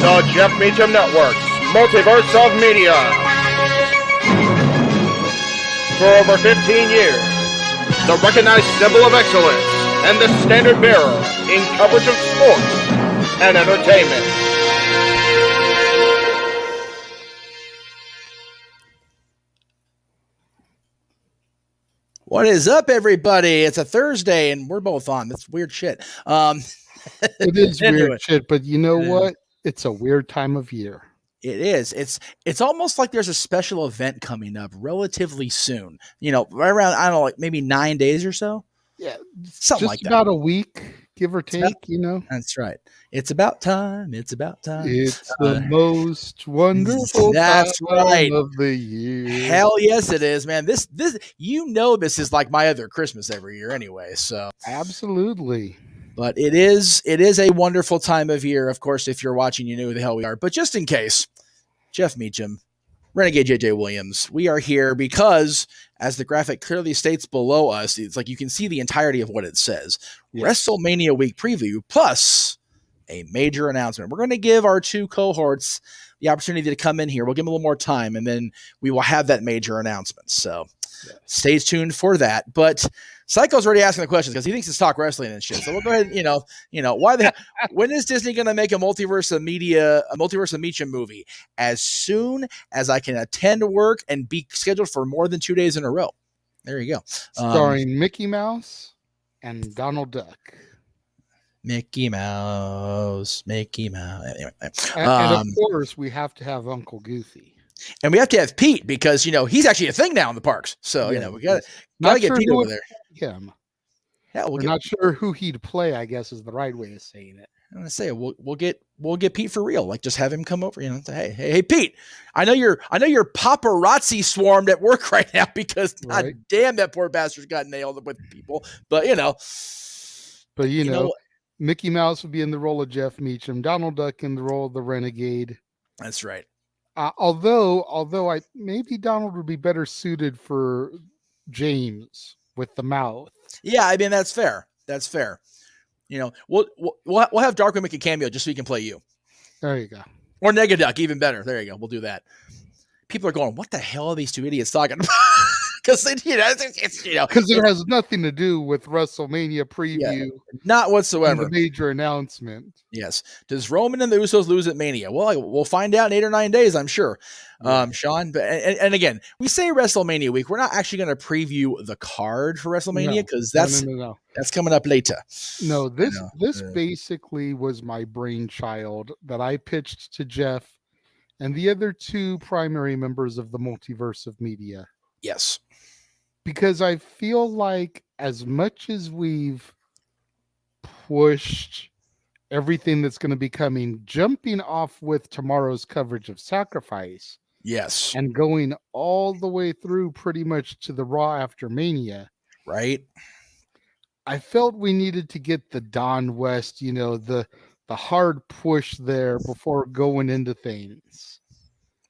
The Jeff Meacham Network's Multiverse of Media. For over 15 years, the recognized symbol of excellence and the standard bearer in coverage of sports and entertainment. What is up, everybody? It's a Thursday, and we're both on. That's weird shit. It is weird shit, but you know what? It's a weird time of year. It is. It's almost like there's a special event coming up relatively soon. You know, right around, I don't know, like maybe 9 days or so. Yeah, something just like that. About a week, give or take. That's right. It's about time. It's about time. It's the most wonderful time of the year. Hell yes, it is, man. This this is like my other Christmas every year anyway. So absolutely. But it is a wonderful time of year. Of course, if you're watching, you know who the hell we are. But just in case, Jeff Meacham, Renegade JJ Williams, we are here because, as the graphic clearly states below us, it's like you can see the entirety of what it says. Yes. WrestleMania week preview plus a major announcement. We're going to give our two cohorts the opportunity to come in here. We'll give them a little more time, and then we will have that major announcement. So stay tuned for that. But Psycho's already asking the questions because he thinks it's talk wrestling and shit. So we'll go ahead and, why when is Disney going to make a Multiverse of Meacham movie? As soon as I can attend work and be scheduled for more than 2 days in a row. There you go. Starring Mickey Mouse and Donald Duck. Mickey Mouse. Anyway. And of course, we have to have Uncle Goofy. And we have to have Pete because, he's actually a thing now in the parks. So, we got to get Pete over there. Him. Yeah, we're not sure who he'd play, I guess is the right way of saying it. I'm gonna say we'll get Pete for real. Like, just have him come over, say, hey Pete, I know you're paparazzi swarmed at work right now because God damn, that poor bastard's got nailed with people. But Mickey Mouse would be in the role of Jeff Meacham, Donald Duck in the role of the Renegade. That's right. Although maybe Donald would be better suited for James with the mouth. Yeah, I mean that's fair. That's fair. We'll have Darkwing make a cameo just so he can play you. There you go. Or Negaduck, even better. There you go. We'll do that. People are going, what the hell are these two idiots talking about? Because because it has nothing to do with WrestleMania preview, not whatsoever. The major announcement. Yes. Does Roman and the Usos lose at Mania? Well, we'll find out in 8 or 9 days, I'm sure. Sean, but and again, we say WrestleMania week. We're not actually going to preview the card for WrestleMania because that's coming up later. No, this basically was my brainchild that I pitched to Jeff and the other two primary members of the Multiverse of Media. Yes. Because I feel like as much as we've pushed everything that's going to be coming, jumping off with tomorrow's coverage of Sacrifice. Yes. And going all the way through pretty much to the Raw after Mania. Right. I felt we needed to get the Don West, the hard push there before going into things.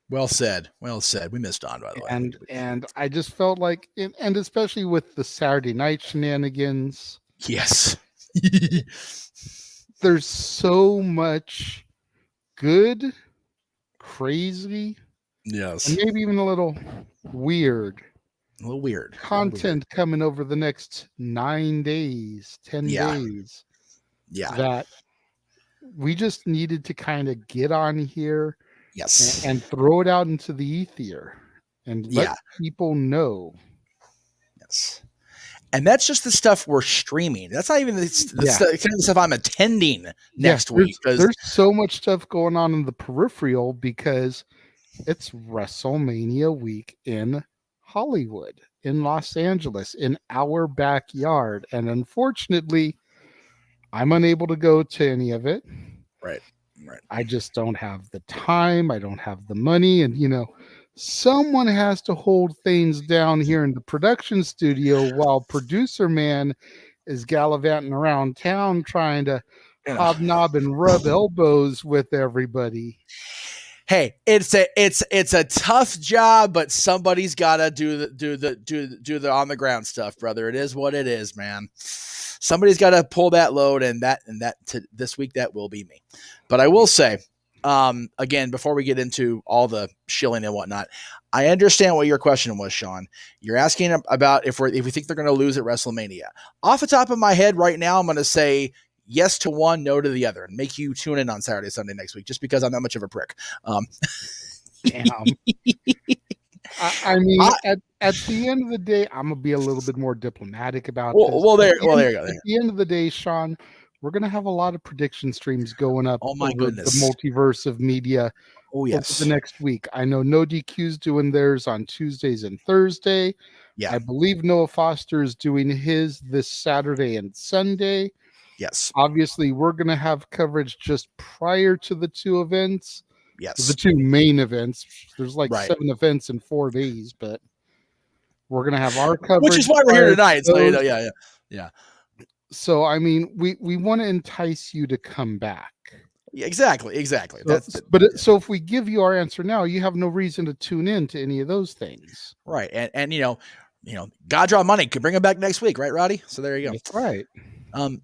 Well said. We missed Don, by the way. And I just felt like, and especially with the Saturday night shenanigans. Yes. There's so much good, crazy, yes, and maybe even a little weird content coming over the next 9 days, 10 days. Yeah. That we just needed to kind of get on here. Yes. And throw it out into the ether and let people know. Yes. And that's just the stuff we're streaming. That's not even the stuff I'm attending next week. There's so much stuff going on in the peripheral because it's WrestleMania week in Hollywood, in Los Angeles, in our backyard. And unfortunately, I'm unable to go to any of it. Right. I just don't have the time. I don't have the money. And, someone has to hold things down here in the production studio while producer man is gallivanting around town trying to hobnob and rub elbows with everybody. Hey, it's a tough job, but somebody's got to do the on the ground stuff, brother. It is what it is, man. Somebody's got to pull that load, and this week that will be me. But I will say, again, before we get into all the shilling and whatnot, I understand what your question was, Sean. You're asking about if we think they're going to lose at WrestleMania. Off the top of my head right now, I'm going to say yes to one, no to the other, and make you tune in on Saturday, Sunday next week, just because I'm that much of a prick. Damn. I mean, at the end of the day, I'm gonna be a little bit more diplomatic about this. There you go. At the end of the day, Sean, we're gonna have a lot of prediction streams going up Oh my over goodness. the multiverse of media Oh yes. over the next week. I know No DQ's doing theirs on Tuesdays and Thursday. Yeah. I believe Noah Foster is doing his this Saturday and Sunday. Yes. Obviously, we're gonna have coverage just prior to the two events. Yes. The two main events. There's like Right. 7 events in 4 days, but we're gonna have our coverage, which is why we're here tonight. So yeah. So I mean, we want to entice you to come back. Yeah, exactly. So if we give you our answer now, you have no reason to tune in to any of those things. Right. And you know, God draw money could bring him back next week, right, Roddy? So there you go. That's right.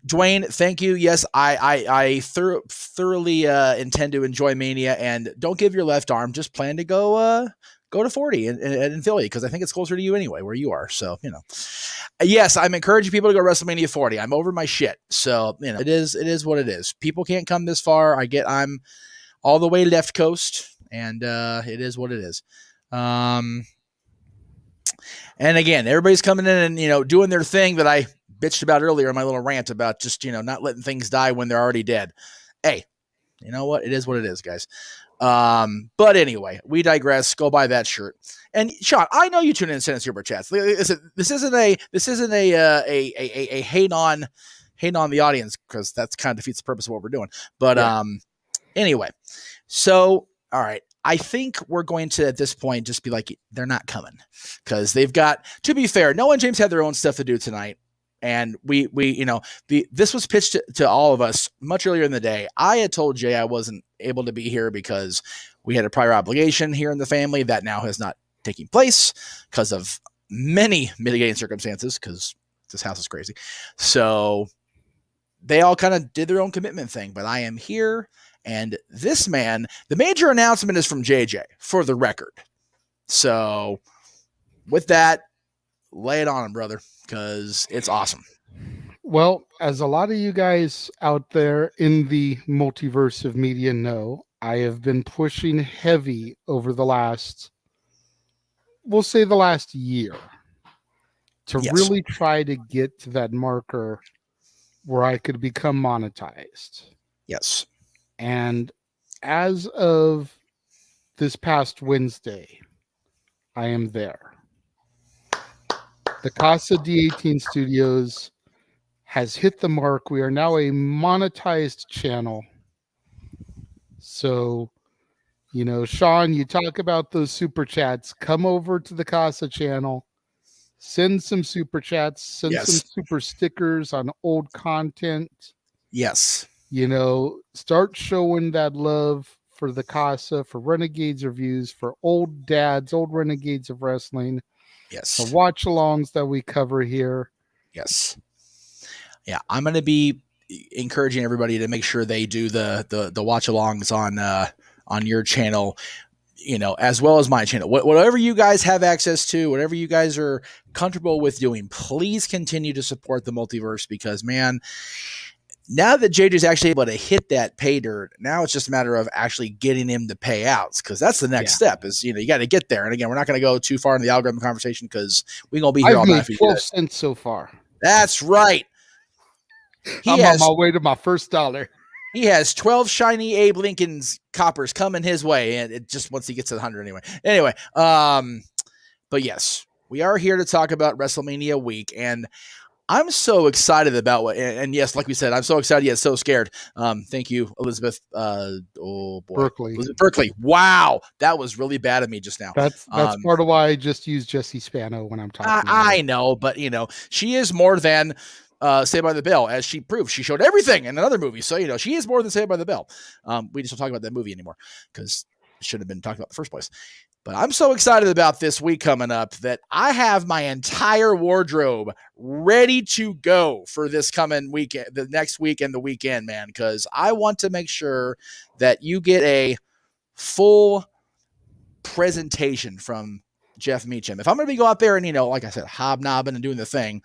Dwayne, thank you. Yes, I thoroughly intend to enjoy Mania, and don't give your left arm. Just plan to go to 40 in Philly, because I think it's closer to you anyway, where you are. So yes, I'm encouraging people to go WrestleMania 40. I'm over my shit. So it is what it is. People can't come this far. I'm all the way left coast, and it is what it is. And again, everybody's coming in and doing their thing that I bitched about earlier in my little rant about just not letting things die when they're already dead. Hey, you know what? It is what it is, guys. But anyway, we digress. Go buy that shirt. And Sean, I know you tune in and send super chats. This isn't a hate on the audience, because that's kind of defeats the purpose of what we're doing. But anyway, so all right. I think we're going to, at this point, just be like, they're not coming, because they've got, to be fair, Noah and James had their own stuff to do tonight. And this was pitched to all of us much earlier in the day. I had told Jay I wasn't able to be here because we had a prior obligation here in the family that now has not taken place because of many mitigating circumstances, because this house is crazy. So they all kind of did their own commitment thing, but I am here. And this man, the major announcement is from JJ, for the record. So with that, lay it on him, brother, because it's awesome. Well, as a lot of you guys out there in the multiverse of media know, I have been pushing heavy over the last year to really try to get to that marker where I could become monetized. Yes. And as of this past Wednesday, I am there. The Casa D18 Studios has hit the mark. We are now a monetized channel. So, Sean, you talk about those super chats. Come over to the Casa channel. Send some super chats. Send some super stickers on old content. Yes. Start showing that love for the Casa, for Renegades reviews, for old dads, old renegades of wrestling. Yes. The watch-alongs that we cover here. Yes. Yeah, I'm going to be encouraging everybody to make sure they do the watch-alongs on your channel, as well as my channel. Whatever you guys have access to, whatever you guys are comfortable with doing, please continue to support the multiverse, because, man, now that JJ's actually able to hit that pay dirt, now it's just a matter of actually getting him to pay outs, because that's the next step is, you got to get there. And again, we're not going to go too far in the algorithm conversation, because we're going to be here all night. 12 cents so far. That's right. I'm on my way to my first dollar. He has 12 shiny Abe Lincoln's coppers coming his way, and it just once he gets to 100 anyway. But yes, we are here to talk about WrestleMania week, and I'm so excited about and yes, like we said, I'm so excited yet so scared. Thank you, Elizabeth. Oh boy, Berkeley. Wow, that was really bad of me just now. That's part of why I just use Jesse Spano when I'm talking. I know, but she is more than Saved by the Bell, as she proved. She showed everything in another movie, so she is more than Saved by the Bell. We just don't talk about that movie anymore because it shouldn't have been talked about in the first place. But I'm so excited about this week coming up that I have my entire wardrobe ready to go for this coming weekend, the next week and the weekend, man, because I want to make sure that you get a full presentation from Jeff Meacham. If I'm going to be go out there and, like I said, hobnobbing and doing the thing,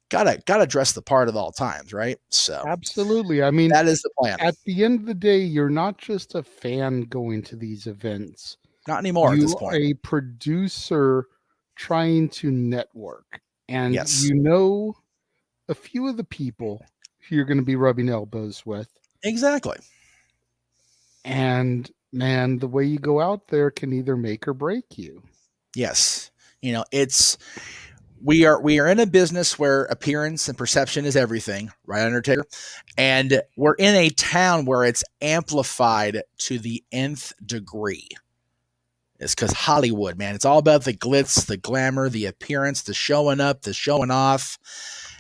gotta dress the part at all times, right? So absolutely. I mean, that is the plan. At the end of the day, you're not just a fan going to these events. Not anymore at this point. You are a producer trying to network. And Yes. a few of the people who you're going to be rubbing elbows with. Exactly. And man, the way you go out there can either make or break you. Yes. We are in a business where appearance and perception is everything, right, Undertaker? And we're in a town where it's amplified to the nth degree. It's because Hollywood, man. It's all about the glitz, the glamour, the appearance, the showing up, the showing off.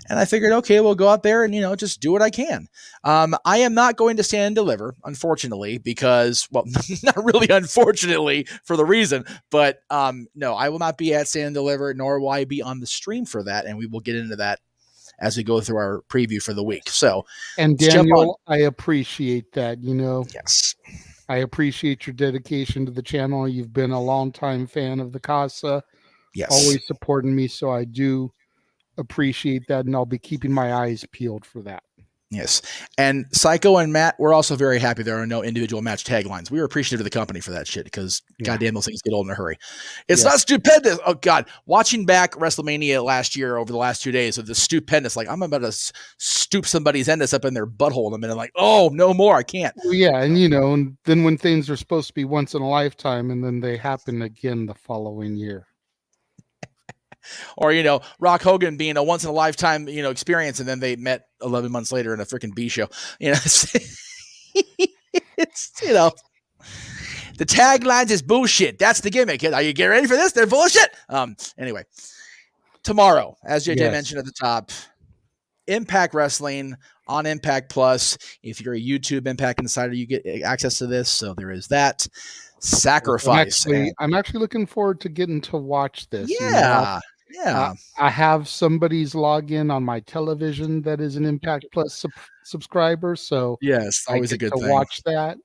And I figured, okay, we'll go out there and, just do what I can. I am not going to stand and deliver, unfortunately, because, well, not really unfortunately for the reason, but no, I will not be at stand and deliver, nor will I be on the stream for that. And we will get into that as we go through our preview for the week. So, and Daniel, I appreciate that, Yes. I appreciate your dedication to the channel. You've been a longtime fan of the Casa. Yes. Always supporting me. So I do appreciate that. And I'll be keeping my eyes peeled for that. Yes. And Psycho and Matt, we're also very happy there are no individual match taglines. We were appreciative of the company for that shit because goddamn those things get old in a hurry. It's not stupendous. Oh God. Watching back WrestleMania last year over the last 2 days of the stupendous, like I'm about to stoop somebody's endus up in their butthole in a minute. Like, oh, no more. I can't. Well, yeah. And and then when things are supposed to be once in a lifetime and then they happen again the following year. Or, Rock Hogan being a once in a lifetime, experience. And then they met 11 months later in a freaking B show. It's the taglines is bullshit. That's the gimmick. Are you getting ready for this? They're bullshit. Anyway, tomorrow, as JJ mentioned at the top, Impact Wrestling on Impact Plus. If you're a YouTube Impact Insider, you get access to this. So there is that. Sacrifice. I'm actually looking forward to getting to watch this. Yeah. I have somebody's login on my television that is an Impact Plus subscriber. So yes, always I a good to thing. Watch that.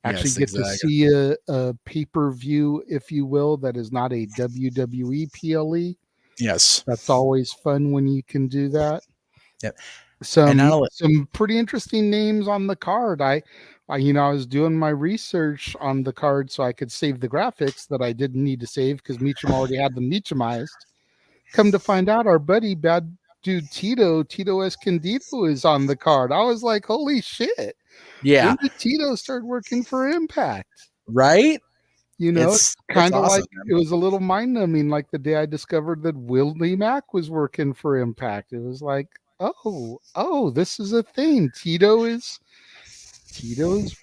Actually get to see a pay-per-view, if you will, that is not a WWE PLE. Yes. That's always fun when you can do that. Yep. Some pretty interesting names on the card. I was doing my research on the card so I could save the graphics that I didn't need to save because Meacham already had them Meachamized. Come to find out, our buddy, bad dude Tito Escondido is on the card. I was like, holy shit. Yeah. When did Tito start working for Impact? Right? It's kind of awesome, like man. It was a little mind-numbing, like the day I discovered that Willie Mack was working for Impact. It was like, oh, this is a thing. Tito is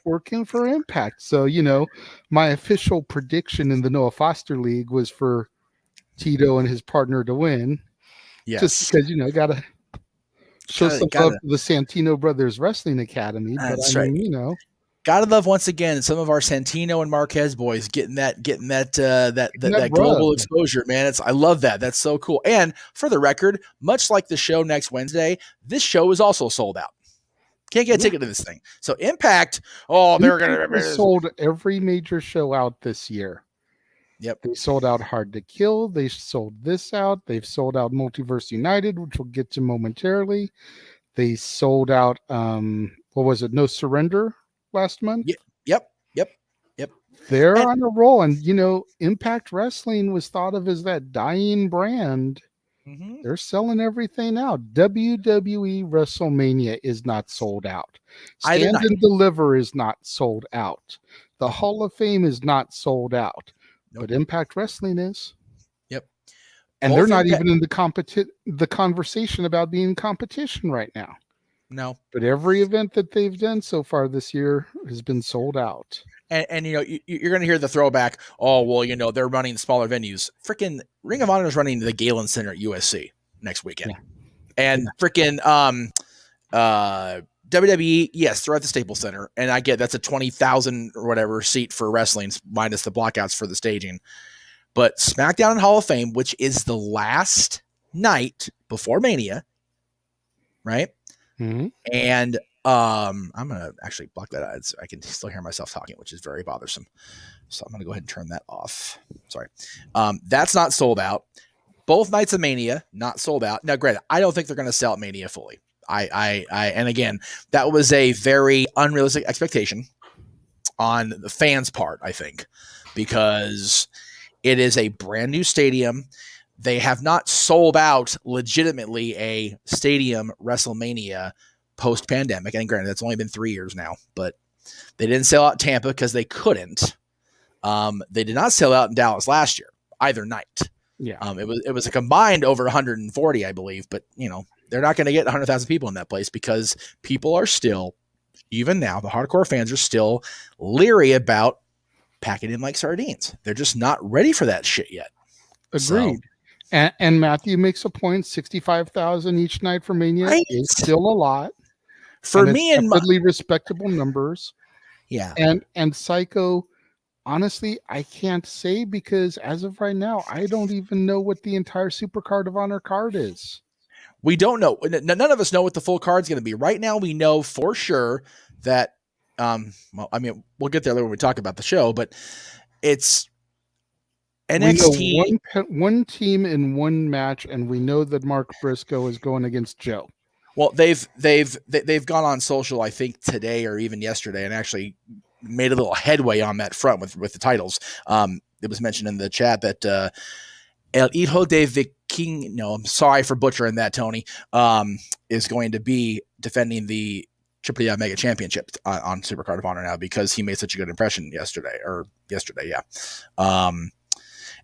working for Impact. So, my official prediction in the Noah Foster League was for Tito and his partner to win. Yes. Just because, gotta show some love to the Santino Brothers Wrestling Academy. That's but right. Gotta love once again some of our Santino and Marquez boys getting that global exposure, man. I love that. That's so cool. And for the record, much like the show next Wednesday, this show is also sold out. Can't get a ticket to this thing. So Impact, they're gonna sold every major show out this year. Yep. They sold out Hard to Kill. They sold this out. They've sold out Multiverse United, which we'll get to momentarily. They sold out what was it? No Surrender last month. Yep. They're on a roll, and Impact Wrestling was thought of as that dying brand. Mm-hmm. They're selling everything out. WWE WrestleMania is not sold out. Stand and Deliver is not sold out. The Hall of Fame is not sold out. Nope. But Impact Wrestling is. Yep. And they're not even in the conversation about being competition right now. No. But every event that they've done so far this year has been sold out. And you're going to hear the throwback. Oh, well, they're running smaller venues. Freaking Ring of Honor is running the Galen Center at USC next weekend. Yeah. And freaking WWE, yes, they're at the Staples Center, and I get that's a 20,000 or whatever seat for wrestling, minus the blockouts for the staging. But SmackDown and Hall of Fame, which is the last night before Mania, right? Mm-hmm. And I'm gonna actually block that out. I can still hear myself talking, which is very bothersome. So I'm gonna go ahead and turn that off. Sorry. That's not sold out. Both nights of Mania not sold out. Now, granted, I don't think they're gonna sell out Mania fully. And again, that was a very unrealistic expectation on the fans' part, I think, because it is a brand new stadium. They have not sold out legitimately a stadium WrestleMania post-pandemic. And granted, that's only been 3 years now, but they didn't sell out Tampa because they couldn't. They did not sell out in Dallas last year, either night. Yeah. It was a combined over 140, I believe, but they're not going to get 100,000 people in that place because people are still, even now, the hardcore fans are still leery about packing in like sardines. They're just not ready for that shit yet. Agreed. And Matthew makes a point, 65,000 each night for Mania right? is still a lot. For me and definitely respectable numbers. Yeah. And Psycho, honestly, I can't say because as of right now, I don't even know what the entire Super Card of Honor card is. We don't know. None of us know what the full card's going to be. Right now, we know for sure that, we'll get there when we talk about the show, but it's NXT. We know one team in one match, and we know that Mark Briscoe is going against Joe. Well, they've gone on social, I think today or even yesterday, and actually made a little headway on that front with the titles. It was mentioned in the chat that El Hijo de Viking, no, I'm sorry for butchering that, Tony, is going to be defending the AAA Mega Championship on Super Card of Honor now because he made such a good impression yesterday, yeah.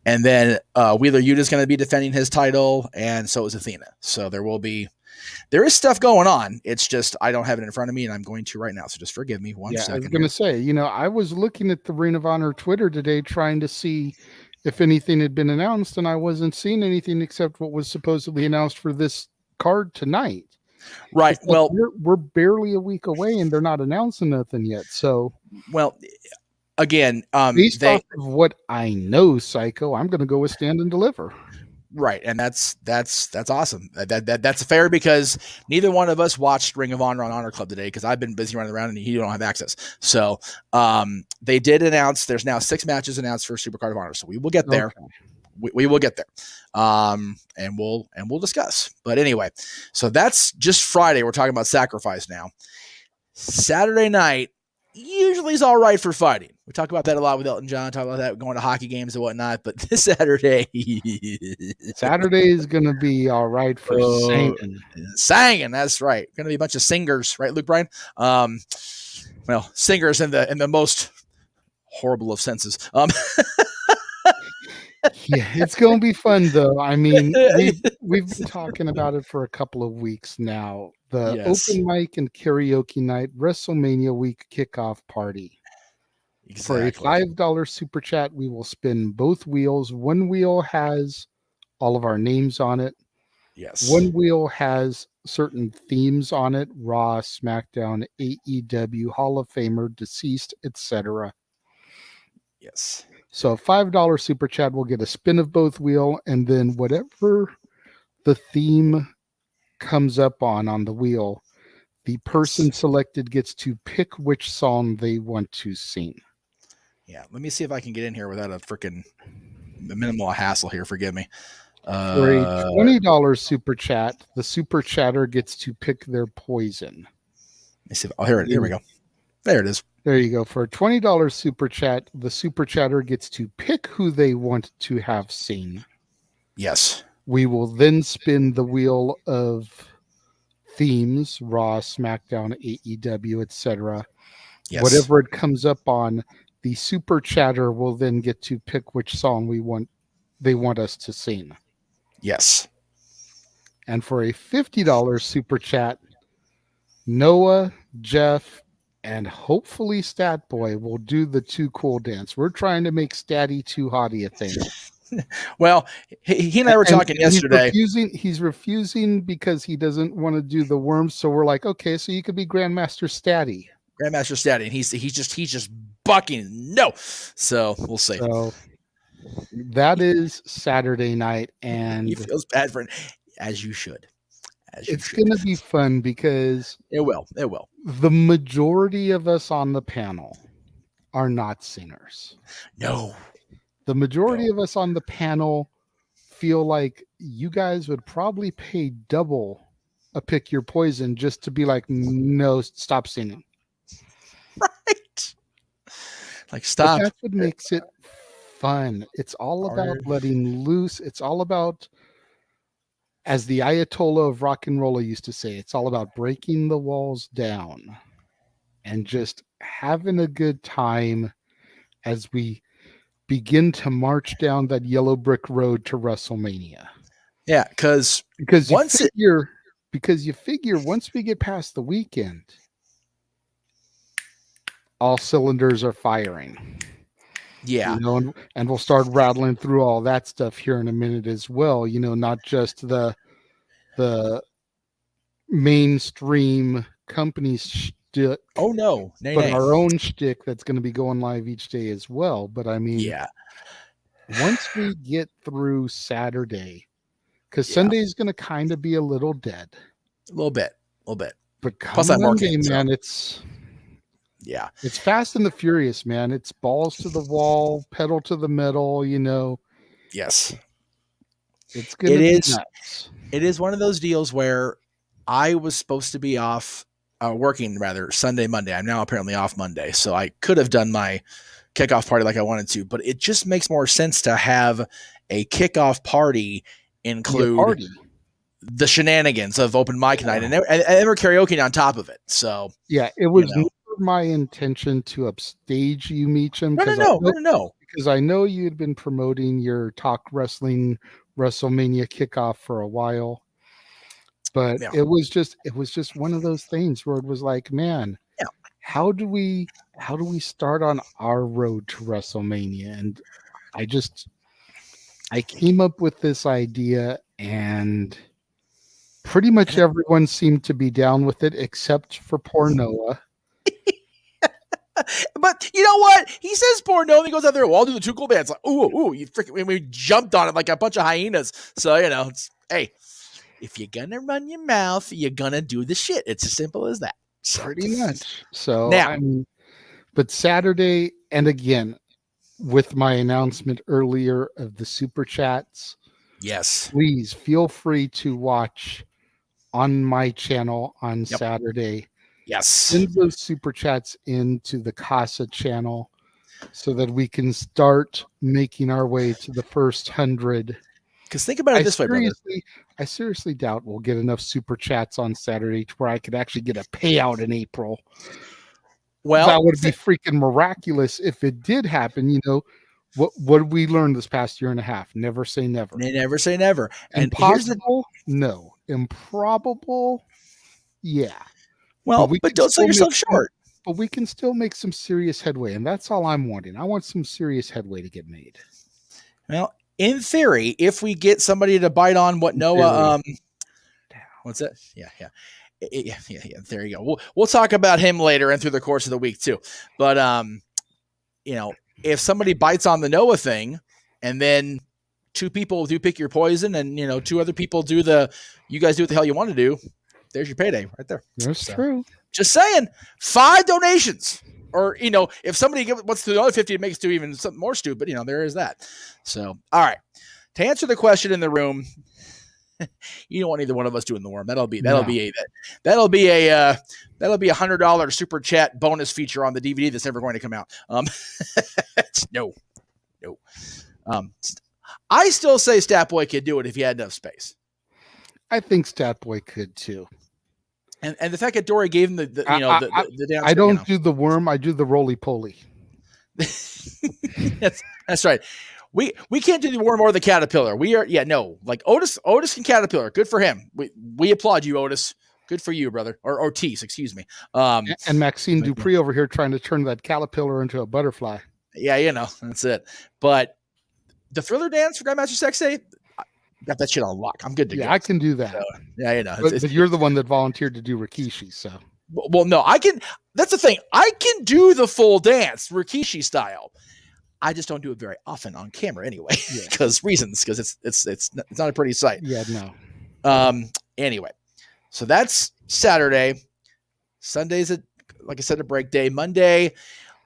And then Wheeler Yuta is going to be defending his title, and so is Athena. So there is stuff going on. It's just I don't have it in front of me, and I'm going to right now. So just forgive me one second. I was going to say, I was looking at the Ring of Honor Twitter today trying to see if anything had been announced, and I wasn't seeing anything except what was supposedly announced for this card tonight. Right. Well, we're barely a week away, and they're not announcing nothing yet. So, well, again, based off of what I know, Psycho, I'm going to go with Stand and Deliver. Right, and that's awesome. That's fair because neither one of us watched Ring of Honor on Honor Club today because I've been busy running around and he don't have access. So they did announce there's now 6 matches announced for Super Card of Honor. So we will get there. Okay. We will get there, and we'll discuss. But anyway, so that's just Friday. We're talking about Sacrifice now. Saturday night usually is all right for fighting. We talk about that a lot with Elton John, talk about that going to hockey games and whatnot, but this Saturday is going to be all right for singing. Singing, that's right. Going to be a bunch of singers, right, Luke Bryan? Well, singers in the most horrible of senses. Yeah, it's going to be fun though. I mean, we've been talking about it for a couple of weeks now. The open mic and karaoke night WrestleMania week kickoff party. Exactly. For a $5 super chat, we will spin both wheels. One wheel has all of our names on it. Yes. One wheel has certain themes on it: Raw, SmackDown, AEW, Hall of Famer, deceased, etc. Yes. So a $5 super chat will get a spin of both wheel, and then whatever the theme comes up on the wheel, the person selected gets to pick which song they want to sing. Yeah, let me see if I can get in here without a freaking minimal hassle here. Forgive me. For a $20 super chat, the super chatter gets to pick their poison. Let me see. Here we go. There it is. There you go. For a $20 super chat, the super chatter gets to pick who they want to have sing. Yes. We will then spin the wheel of themes: Raw, SmackDown, AEW, etc. Yes. Whatever it comes up on, the super chatter will then get to pick which song they want us to sing. Yes. And for a $50 super chat, Noah, Jeff, and hopefully Stat Boy will do the Too Cool dance. We're trying to make Statty Too Hottie a thing. Well, he and I were talking yesterday. He's refusing because he doesn't want to do the worms. So we're like, okay, so you could be Grandmaster Statty. Grandmaster Statty, and he's just bucking no. So we'll see. So that is Saturday night, and he feels bad for it, as you should. It's going to be fun because it will. The majority of us on the panel are not singers. No. The majority of us on the panel feel like you guys would probably pay double a Pick Your Poison just to be like, no, stop singing. Right. Like, stop. But that's what makes it fun. It's all about letting loose. It's all about, as the Ayatollah of rock and roll used to say, it's all about breaking the walls down and just having a good time as we begin to march down that yellow brick road to WrestleMania. Yeah, because you figure once we get past the weekend, all cylinders are firing. Yeah. And we'll start rattling through all that stuff here in a minute as well. Not just the mainstream company's shtick. Oh no, but our own shtick that's going to be going live each day as well. But I mean, yeah. Once we get through Saturday, because Sunday is going to kind of be a little dead. A little bit. But plus I'm working, man, it's Fast and the Furious, man. It's balls to the wall, pedal to the metal, Yes. It's going to be nuts. It is one of those deals where I was supposed to be off, working rather, Sunday, Monday. I'm now apparently off Monday. So I could have done my kickoff party like I wanted to, but it just makes more sense to have a kickoff party include the shenanigans of open mic night and ever karaoke on top of it. So yeah, it was never my intention to upstage you, Meacham. No. Because I know you'd been promoting your Talk Wrestling WrestleMania kickoff for a while, but it was just one of those things where it was like, man, how do we start on our road to WrestleMania? And I came up with this idea, and pretty much everyone seemed to be down with it except for poor Noah. But you know what? He says poor Noah, and he goes out there, well, I'll do the Too Cool Bands. Like, ooh, you freaking, we jumped on it like a bunch of hyenas. So, hey, if you're going to run your mouth, you're going to do the shit. It's as simple as that. So, pretty much. So now, but Saturday, and again, with my announcement earlier of the super chats, yes, please feel free to watch on my channel on Saturday. Yes, send those super chats into the Casa channel so that we can start making our way to the first 100. Because think about it this way, brother. I seriously doubt we'll get enough super chats on Saturday to where I could actually get a payout in April. Well, that would be freaking miraculous if it did happen. What did we learn this past year and a half? Never say never. Never say never. Impossible? No. Improbable? Yeah. Well, but don't sell yourself short. But we can still make some serious headway, and that's all I'm wanting. I want some serious headway to get made. Well, in theory, if we get somebody to bite on what Noah, what's that? Yeah. There you go. We'll talk about him later and through the course of the week too. But if somebody bites on the Noah thing, and then 2 people do Pick Your Poison, and 2 other people do you guys do what the hell you want to do. There's your payday right there. That's true. Just saying, 5 donations. Or, if somebody wants to do the other 50, it makes it even something more stupid. There is that. So, all right. To answer the question in the room, you don't want either one of us doing the worm. That'll be a $100 super chat bonus feature on the DVD that's never going to come out. No. I still say Statboy could do it if he had enough space. I think Statboy could too. And the fact that Dory gave him the dance. I don't do the worm. I do the roly poly. That's right. We can't do the worm or the caterpillar. Like Otis can caterpillar. Good for him. We applaud you, Otis. Good for you, brother. Or Otis, excuse me. And Maxine Dupree over here trying to turn that caterpillar into a butterfly. Yeah, that's it. But the Thriller dance for Grandmaster Sexay, I got that shit on lock. I'm good to go. Yeah, I can do that. So, yeah, you know. But you're the one that volunteered to do Rikishi, so. Well, no, I can. That's the thing. I can do the full dance, Rikishi style. I just don't do it very often on camera anyway, because it's not a pretty sight. Yeah, no. Anyway, so that's Saturday. Sunday's like I said, a break day. Monday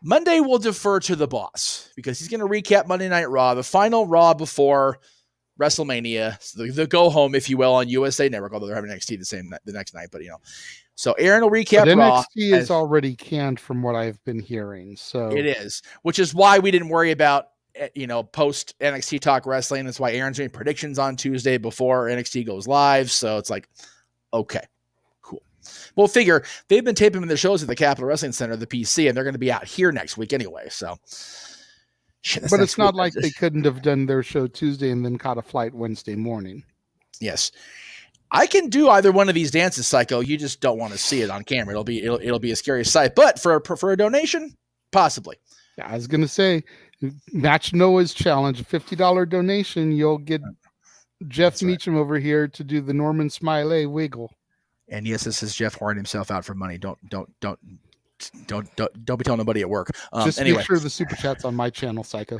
we'll defer to the boss because he's going to recap Monday Night Raw, the final Raw before WrestleMania, so the go home, if you will, on USA Network. Although they're having NXT the next night, but you know. So Aaron will recap Raw. NXT is already canned from what I've been hearing. So it is, which is why we didn't worry about, you know, post NXT Talk Wrestling. That's why Aaron's doing predictions on Tuesday before NXT goes live. So it's like, okay, cool. We'll figure they've been taping their shows at the Capitol Wrestling Center, the PC, and they're going to be out here next week anyway. So, but it's not like they couldn't have done their show Tuesday and then caught a flight Wednesday morning. Yes. I can do either one of these dances, Psycho. You just don't want to see it on camera. It'll be a scary sight. But for a donation, possibly. Yeah, I was gonna say, match Noah's challenge, a $50 donation. You'll get Jeff Meacham over here to do the Norman Smiley wiggle. And yes, this is Jeff whoring himself out for money. Don't be telling nobody at work. Just make sure the super chat's on my channel, Psycho.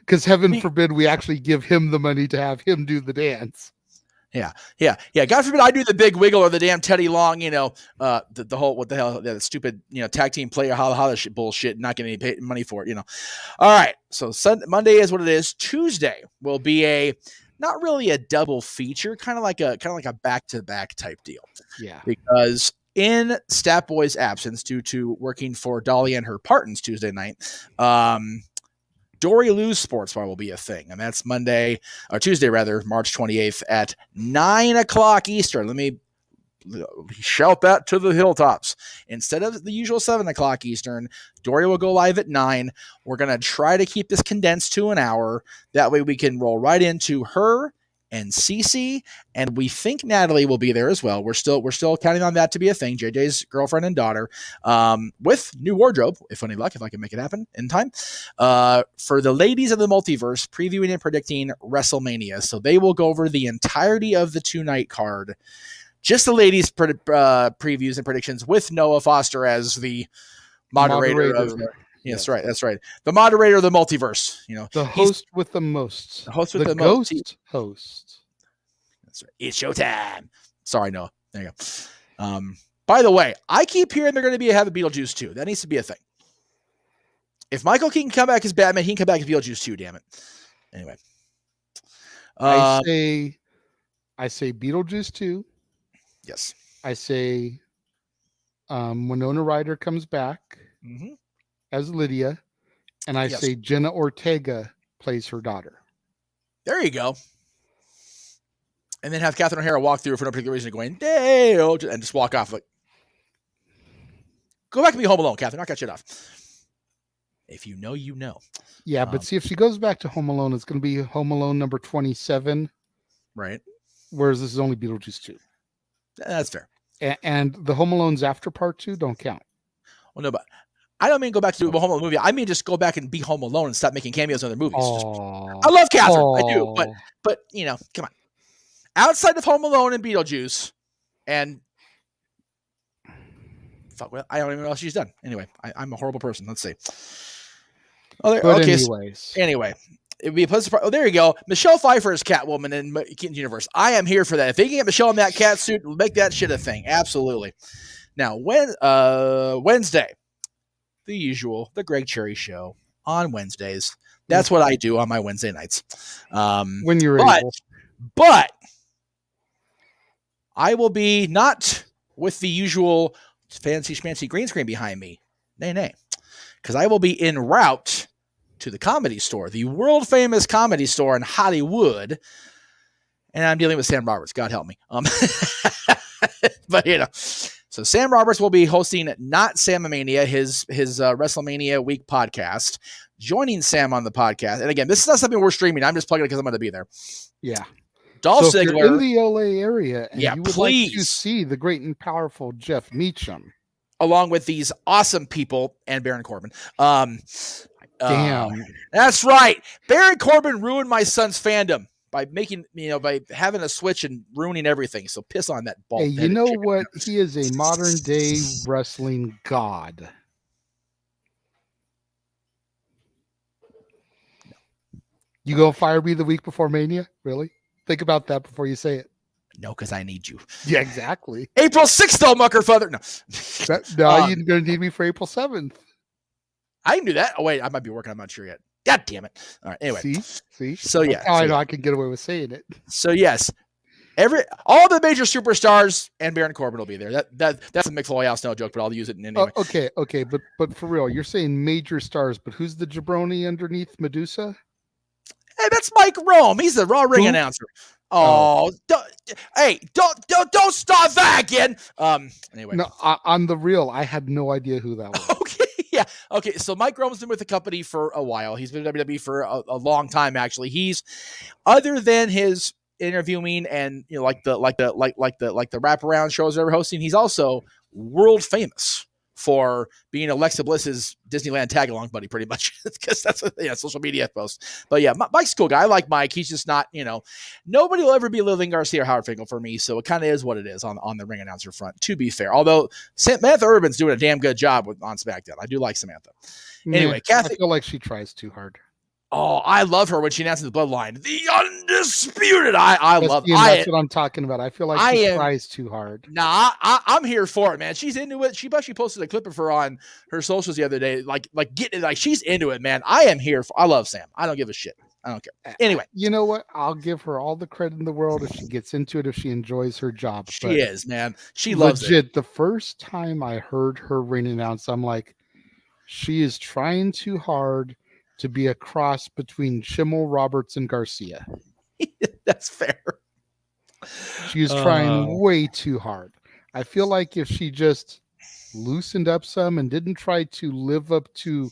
Because heaven forbid we actually give him the money to have him do the dance. Yeah. God forbid I do the big wiggle or the damn Teddy Long, you know, the whole, what the hell, the stupid, you know, tag team player, holla shit bullshit, not getting any money for it, you know. All right. So Monday is what it is. Tuesday will be not really a double feature, kind of like a back-to-back type deal. Yeah. Because in Stat Boy's absence due to working for Dolly and her partners Tuesday night, Dory Lou's Sports Bar will be a thing, and that's Tuesday, March 28th at 9 o'clock Eastern. Let me shout that to the hilltops. Instead of the usual 7 o'clock Eastern, Dory will go live at 9. We're going to try to keep this condensed to an hour. That way we can roll right into her and Cece, and we think Natalie will be there as well. We're still counting on that to be a thing. JJ's girlfriend and daughter, with new wardrobe, if any luck, if I can make it happen in time, for the ladies of the multiverse, previewing and predicting WrestleMania. So they will go over the entirety of the 2-night card, just the ladies' previews and predictions, with Noah Foster as the moderator. Yes, right. That's right. The moderator of the multiverse. You know, the host with the most. The host with the ghost most. Host. That's right. It's showtime. Sorry, Noah. There you go. By the way, I keep hearing they're going to have a Beetlejuice too. That needs to be a thing. If Michael Keaton can come back as Batman, he can come back as Beetlejuice too. Damn it. Anyway, I say Beetlejuice 2. Yes. I say Winona Ryder comes back. Mm-hmm. As Lydia, and I say Jenna Ortega plays her daughter. There you go. And then have Catherine O'Hara walk through for no particular reason, going Dale, and just walk off. Like, go back and be Home Alone, Catherine. Knock that shit off. If you know, you know. Yeah, but see, if she goes back to Home Alone, it's going to be Home Alone number 27, right? Whereas this is only Beetlejuice 2. That's fair. And the Home Alones after part 2 don't count. Well, no, but I don't mean go back to do a Home Alone movie. I mean just go back and be Home Alone and stop making cameos in other movies. I love Catherine. I do. But you know, come on. Outside of Home Alone and Beetlejuice and fuck, well, I don't even know what else she's done. Anyway, I'm a horrible person. Let's see. Anyway, it'd be a pleasant part. Oh, there you go. Michelle Pfeiffer is Catwoman in Keaton's universe. I am here for that. If they can get Michelle in that cat suit, make that shit a thing. Absolutely. Now, Wednesday, the usual, the Greg Cherry Show on Wednesdays. That's what I do on my Wednesday nights. When you're able. But I will be not with the usual fancy schmancy green screen behind me. Nay. Because I will be en route to the Comedy Store, the world famous Comedy Store in Hollywood. And I'm dealing with Sam Roberts. God help me. But, you know. So Sam Roberts will be hosting Not Samomania, his WrestleMania week podcast, joining Sam on the podcast. And again, this is not something we're streaming. I'm just plugging it because I'm going to be there. Yeah. Dolph Ziggler, if you're in the LA area and you would like to see the great and powerful Jeff Meacham, along with these awesome people and Baron Corbin. Damn. That's right. Baron Corbin ruined my son's fandom by making, by having a switch and ruining everything. So piss on that ball. Hey, you know what? He is a modern day wrestling god. You gonna fire me the week before Mania? Really? Think about that before you say it. No, because I need you. Yeah, exactly. April 6th, though, Muckerfather. No. You're gonna need me for April 7th. I can do that. Oh, wait, I might be working. I'm not sure yet. God damn it. All right. Anyway. See. So, yeah. I know I can get away with saying it. So, yes. All the major superstars and Baron Corbin will be there. That's a McFoley House, no joke, but I'll use it anyway. Oh, okay, but for real, you're saying major stars, but who's the jabroni underneath Medusa? Hey, that's Mike Rome. He's the Raw ring announcer. Oh. Don't start that again. Anyway. No, on the real, I had no idea who that was. Okay, yeah. Okay, so Mike Rome's been with the company for a while. He's been in WWE for a long time, actually. He's, other than his interviewing and like the wraparound shows they're hosting, he's also world famous for being Alexa Bliss's Disneyland tag-along buddy, pretty much, because that's a social media post. But yeah, Mike's a cool guy. I like Mike. He's just not, nobody will ever be Lillian Garcia or Howard Finkel for me, so it kind of is what it is on the ring announcer front, to be fair. Although Samantha Urban's doing a damn good job on SmackDown. I do like Samantha. Anyway, Kathy. I feel like she tries too hard. Oh, I love her when she announces the Bloodline. The Undisputed. That's what I'm talking about. I feel like she tries too hard. Nah, I'm here for it, man. She's into it. She actually posted a clip of her on her socials the other day. She's into it, man. I am here I love Sam. I don't give a shit. I don't care. Anyway. You know what? I'll give her all the credit in the world if she gets into it, if she enjoys her job. She is, man. She loves it. Legit, the first time I heard her ring announce, I'm like, she is trying too hard to be a cross between Schimmel, Roberts, and Garcia. That's fair. She is trying way too hard. I feel like if she just loosened up some and didn't try to live up to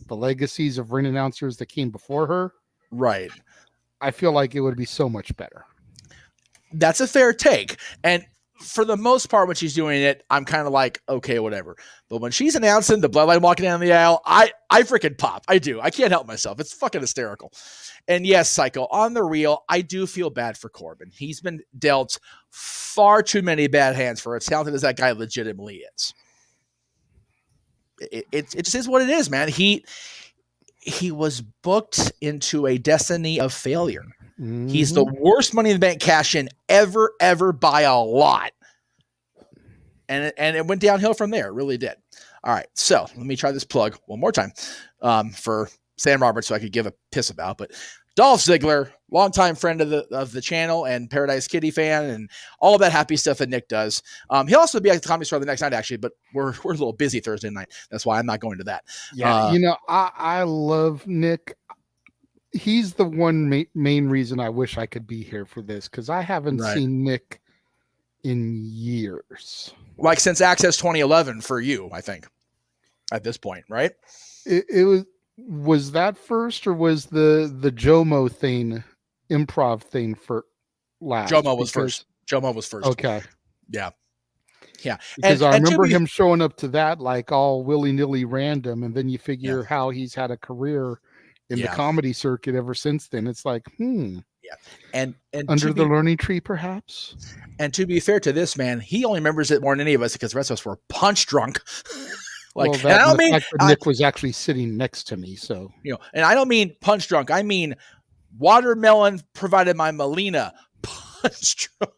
the legacies of ring announcers that came before her, right, I feel like it would be so much better. That's a fair take. And for the most part, when she's doing it, I'm kind of like, okay, whatever. But when she's announcing the Bloodline walking down the aisle, I freaking pop. I do. I can't help myself. It's fucking hysterical. And yes, Psycho, on the real, I do feel bad for Corbin. He's been dealt far too many bad hands for as talented as that guy legitimately is. It just is what it is, man. He was booked into a destiny of failure. Mm-hmm. He's the worst Money in the Bank cash-in ever by a lot. And it went downhill from there. It really did. All right, so let me try this plug one more time for Sam Roberts, so I could give a piss about. But Dolph Ziggler, longtime friend of the channel and Paradise Kitty fan, and all that happy stuff that Nick does. He'll also be at the Comedy Store the next night, actually, but we're a little busy Thursday night. That's why I'm not going to that. Yeah, I love Nick. He's the one main reason I wish I could be here for this, because I haven't seen Nick in years. Like since Access 2011 for you, I think, at this point, right? It was that first, or was the Jomo thing, improv thing for last? Jomo was first. Jomo was first. Okay. Yeah. Because I remember him showing up to that like all willy-nilly random, and then you figure how he's had a career in the comedy circuit ever since then. It's like, Yeah. And under the learning tree, perhaps. And to be fair to this man, he only remembers it more than any of us because the rest of us were punch drunk. Like, well, I don't mean Nick was actually sitting next to me, so and I don't mean punch drunk. I mean watermelon provided by Melina punch drunk.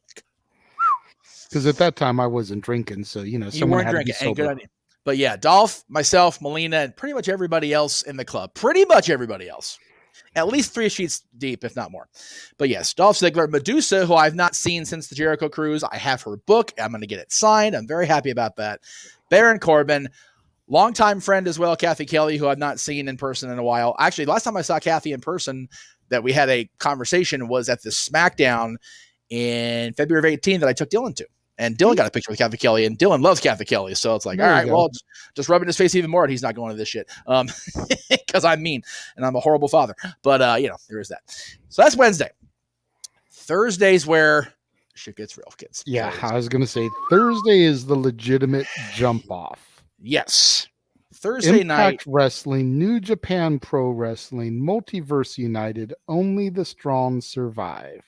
Because at that time I wasn't drinking, so someone had to be sober. But yeah, Dolph, myself, Melina, and pretty much everybody else in the club. Pretty much everybody else. At least 3 sheets deep, if not more. But yes, Dolph Ziggler, Medusa, who I've not seen since the Jericho Cruise. I have her book. I'm going to get it signed. I'm very happy about that. Baron Corbin, longtime friend as well, Kathy Kelly, who I've not seen in person in a while. Actually, last time I saw Kathy in person that we had a conversation was at the SmackDown in February of 2018 that I took Dylan to. And Dylan got a picture with Kathy Kelly, and Dylan loves Kathy Kelly. So it's like, all right, well, just rubbing his face even more. And he's not going to this shit. Because I'm mean and I'm a horrible father. But, there is that. So that's Wednesday. Thursday's where shit gets real, kids. Yeah, I was going to say Thursday is the legitimate jump off. Yes. Thursday night. Impact Wrestling, New Japan Pro Wrestling, Multiverse United, Only the Strong Survive.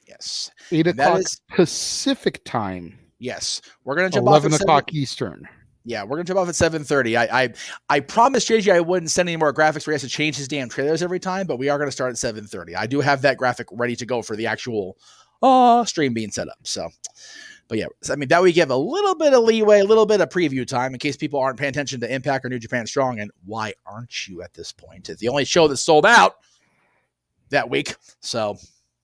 Yes. 8 And that o'clock is, Pacific time. yes. We're going to jump off 11 at o'clock Eastern. Yeah, we're gonna jump off at 7:30. I promised JJ I wouldn't send any more graphics where he has to change his damn trailers every time, but we are gonna start at 7:30. I do have that graphic ready to go for the actual stream being set up. So, but yeah, I mean that we give a little bit of leeway, a little bit of preview time in case people aren't paying attention to Impact or New Japan Strong. And why aren't you at this point? It's the only show that's sold out that week. So,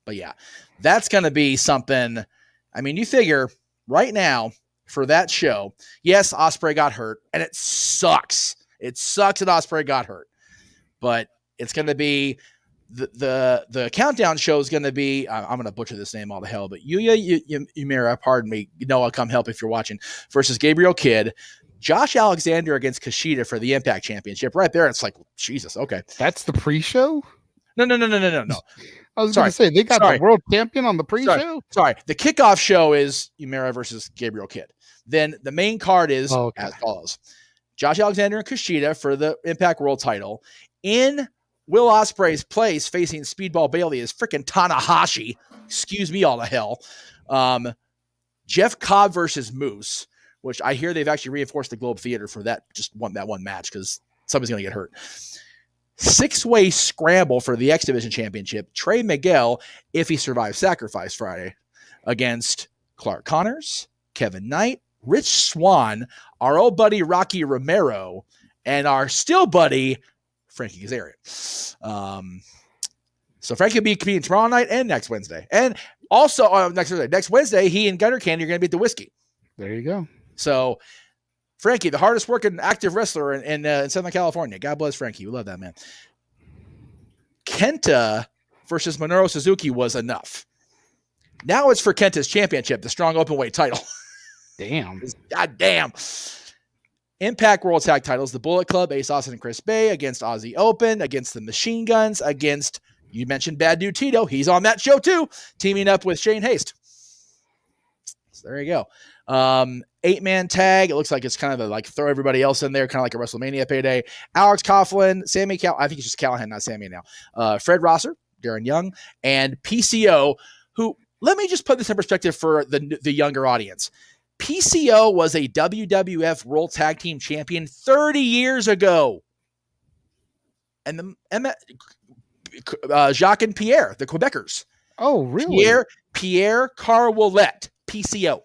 but yeah, that's gonna be something. I mean, you figure right now. For that show, yes, Ospreay got hurt, and it sucks. It sucks that Ospreay got hurt, but it's going to be the countdown show is going to be. I'm going to butcher this name all the hell, but Yuya Uemura, pardon me, Noah, come help if you're watching. Versus Gabriel Kidd, Josh Alexander against Kushida for the Impact Championship. Right there, it's like Jesus. Okay, that's the pre-show. No. I was going to say they got the world champion on the pre-show. Sorry, the kickoff show is Uemura versus Gabriel Kidd. Then the main card is as follows: Josh Alexander and Kushida for the Impact World Title. In Will Ospreay's place, facing Speedball Bailey, is freaking Tanahashi. Excuse me, all the hell. Jeff Cobb versus Moose, which I hear they've actually reinforced the Globe Theater for that one match because somebody's going to get hurt. 6-way scramble for the X Division Championship. Trey Miguel, if he survives Sacrifice Friday, against Clark Connors, Kevin Knight, Rich Swann, our old buddy Rocky Romero, and our still buddy Frankie Kazarian. So Frankie will be competing tomorrow night and next Wednesday. And also next Wednesday, he and Gunner Candy are going to be at the Whiskey. There you go. So Frankie, the hardest working active wrestler in Southern California. God bless Frankie. We love that man. Kenta versus Minoru Suzuki was enough. Now it's for Kenta's championship, the strong openweight title. Damn. God damn. Impact World Tag titles, the Bullet Club, Ace Austin and Chris Bay against Aussie Open, against the Machine Guns, against, you mentioned Bad Dude Tito. He's on that show too, teaming up with Shane Haste. So there you go. 8-man tag. It looks like it's kind of like throw everybody else in there, kind of like a WrestleMania payday. Alex Coughlin, I think it's just Callahan, not Sammy now. Fred Rosser, Darren Young, and PCO, who, let me just put this in perspective for the younger audience. PCO was a WWF World Tag Team Champion 30 years ago. And Jacques and Pierre, the Quebecers. Oh, really? Pierre Carwillette, PCO.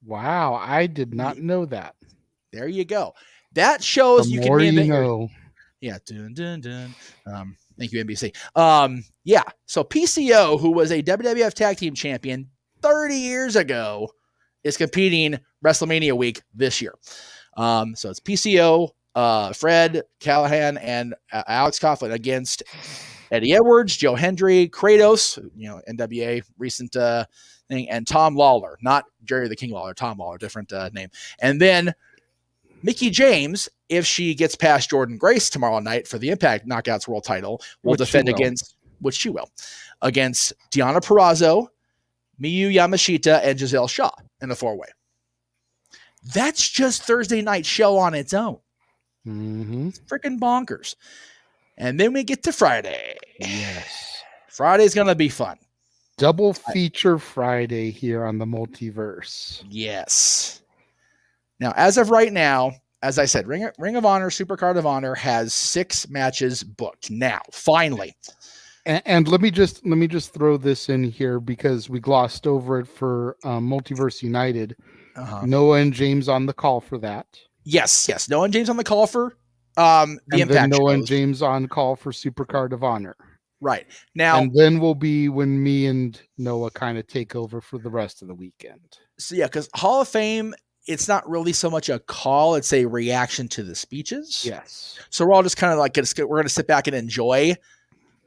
Wow, I did not know that. There you go. That shows the more you know. Yeah. Dun, dun, dun. Thank you, NBC. Yeah. So PCO, who was a WWF Tag Team Champion 30 years ago, is competing WrestleMania week this year. So it's PCO, Fred Callahan, and Alex Coughlin against Eddie Edwards, Joe Hendry, Kratos, NWA recent thing, and Tom Lawler, not Jerry the King Lawler, Tom Lawler, different name. And then Mickie James, if she gets past Jordan Grace tomorrow night for the Impact Knockouts World Title, will defend against Deonna Purrazzo, Miyu Yamashita, and Giselle Shaw in the 4-way. That's just Thursday night show on its own. Mm-hmm. It's freaking bonkers. And then we get to Friday. Yes. Friday's going to be fun. Double feature Friday here on the Multiverse. Yes. Now, as of right now, as I said, Ring of Honor, Supercard of Honor has 6 matches booked. Now, finally. And let me just throw this in here because we glossed over it for Multiverse United. Noah and James on the call for that. Yes. Noah and James on the call for the Impact then Noah shows. and James on call for Supercard of Honor. Right. Now, and then will be when me and Noah kind of take over for the rest of the weekend. So yeah, because Hall of Fame, it's not really so much a call; it's a reaction to the speeches. Yes. So we're all just kind of like we're going to sit back and enjoy,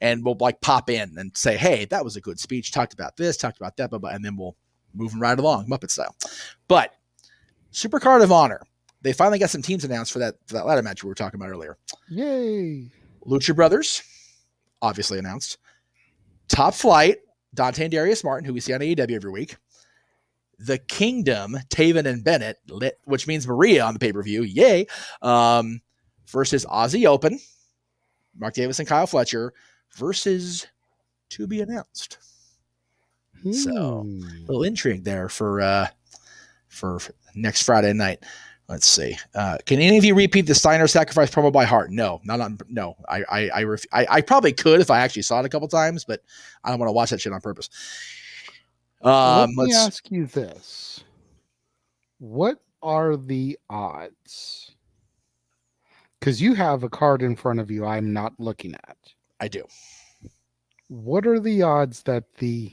and we'll like pop in and say, "Hey, that was a good speech. Talked about this, talked about that, and then we'll move them right along, Muppet style." But Supercard of Honor, they finally got some teams announced for that ladder match we were talking about earlier. Yay! Lucha Brothers, obviously announced. Top Flight, Dante and Darius Martin, who we see on AEW every week. The Kingdom, Taven and Bennett, which means Maria on the pay-per-view. Yay. versus Aussie Open, Mark Davis and Kyle Fletcher versus to be announced. So a little intrigue there for next Friday night. Let's see. Can any of you repeat the Steiner sacrifice promo by heart? No, not on. No, I probably could if I actually saw it a couple times, but I don't want to watch that shit on purpose. Let me ask you this: what are the odds? Because you have a card in front of you I'm not looking at. I do. What are the odds that the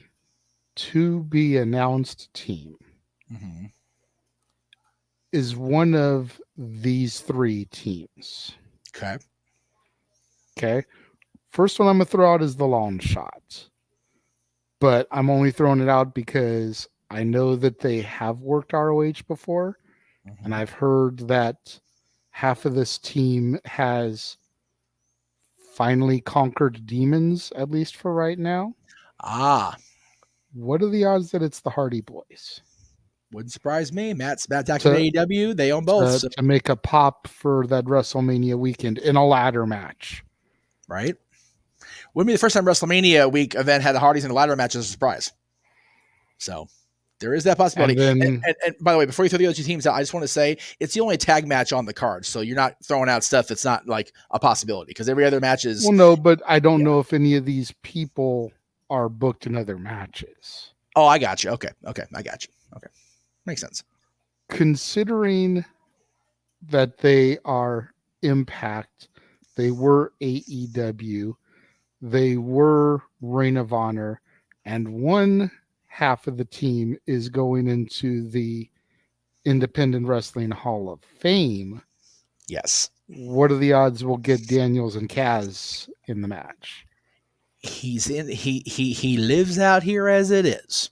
to be announced team is one of these three teams? Okay. First one I'm going to throw out is the long shot. But I'm only throwing it out because I know that they have worked ROH before. And I've heard that half of this team has finally conquered demons, at least for right now. What are the odds that it's the Hardy Boys? Wouldn't surprise me. Matt's active in AEW. They own both. To make a pop for that WrestleMania weekend in a ladder match. Right? Wouldn't be the first time WrestleMania week event had the Hardys in a ladder match as a surprise. So there is that possibility. And by the way, before you throw the other two teams out, I just want to say it's the only tag match on the card. So you're not throwing out stuff that's not like a possibility because every other match is. Well, no, but I don't know if any of these people are booked in other matches. Oh, I got you. Okay. I got you. Okay. Makes sense. Considering that they are Impact, they were AEW, they were Ring of Honor, and one half of the team is going into the Independent Wrestling Hall of Fame. Yes. What are the odds we'll get Daniels and Kaz in the match? He lives out here as it is.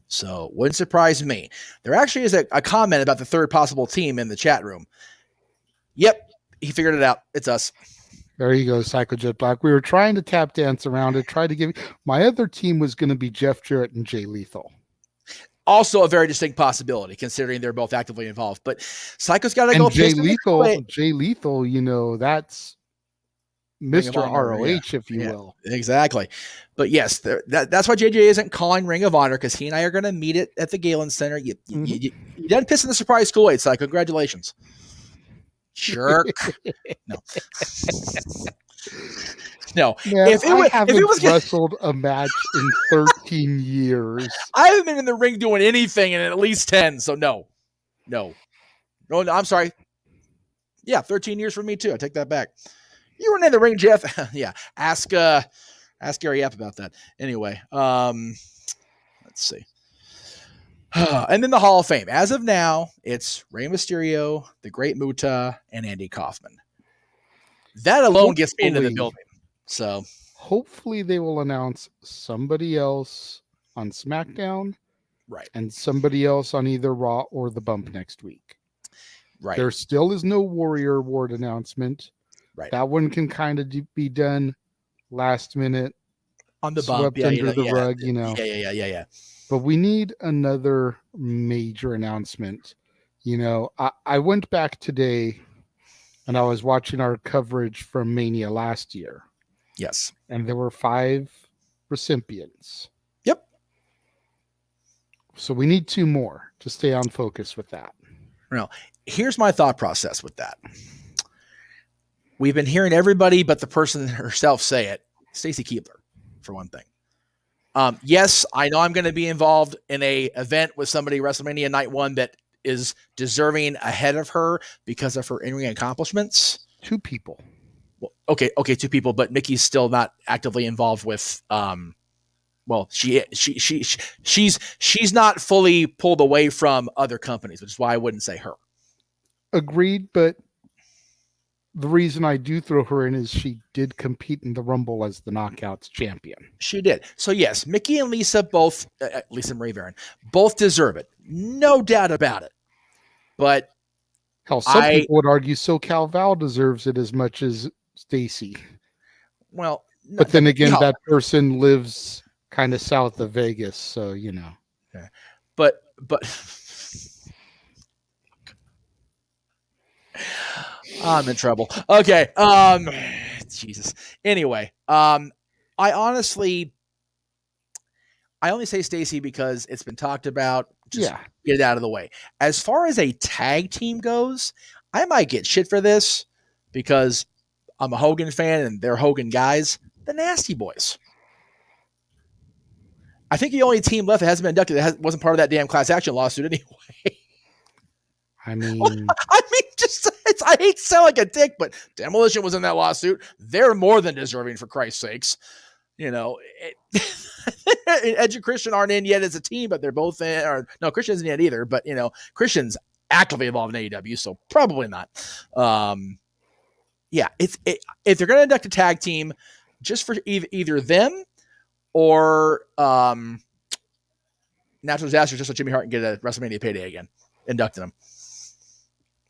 So wouldn't surprise me. There actually is a comment about the third possible team in the chat room. Yep, he figured it out. It's us. There you go, Psycho Jet Black. We were trying to tap dance around it, try to give my other team was going to be Jeff Jarrett and Jay Lethal. Also a very distinct possibility, considering they're both actively involved. But Psycho's got to go. Jay Lethal, you know, that's Mr. ROH, if you will. Exactly. But yes, that's why JJ isn't calling Ring of Honor, because he and I are going to meet it at the Galen Center. You done pissing the surprise Kool-Aid, Psycho. Congratulations. Jerk. No. No. Man, if it was wrestled a match in 13 years. I haven't been in the ring doing anything in at least 10, so no. No, I'm sorry. Yeah, 13 years for me too. I take that back. You weren't in the ring, Jeff. Yeah. Ask Gary Yap about that. Anyway, let's see. And then the Hall of Fame. As of now, it's Rey Mysterio, the Great Muta, and Andy Kaufman. That alone gets me into the building. So hopefully they will announce somebody else on SmackDown, right, and somebody else on either Raw or The Bump next week. Right. There still is no Warrior Award announcement. Right. That one can kind of be done last minute on the bump, under the rug, you know. Yeah. But we need another major announcement. You know, I went back today and I was watching our coverage from Mania last year. Yes. And there were 5 recipients. Yep. So we need 2 more to stay on focus with that. Now, here's my thought process with that. We've been hearing everybody but the person herself say it. Stacy Keibler, for one thing. Yes, I know I'm going to be involved in a event with somebody WrestleMania Night 1 that is deserving ahead of her because of her in-ring accomplishments. 2 people. Well, okay, 2 people, but Mickey's still not actively involved with. Well, she's not fully pulled away from other companies, which is why I wouldn't say her. Agreed, but the reason I do throw her in is she did compete in the Rumble as the Knockouts champion. She did. So yes, Mickey and Lisa both, Lisa Marie Varon, both deserve it. No doubt about it. But hell, some people would argue SoCal Val deserves it as much as Stacy. Well, but then again, that person lives kind of south of Vegas, so you know. Yeah. But I'm in trouble. Okay. Jesus. Anyway, I only say Stacy because it's been talked about. Just get it out of the way. As far as a tag team goes, I might get shit for this because I'm a Hogan fan and they're Hogan guys. The Nasty Boys. I think the only team left that hasn't been inducted that wasn't part of that damn class action lawsuit anyway. I mean, I hate to sound like a dick, but Demolition was in that lawsuit. They're more than deserving, for Christ's sakes. Edge and Christian aren't in yet as a team, but they're both in. Or no, Christian isn't yet either. But Christian's actively involved in AEW, so probably not. If they're going to induct a tag team, just for either them or Natural Disasters, just so Jimmy Hart can get a WrestleMania payday again, inducting them.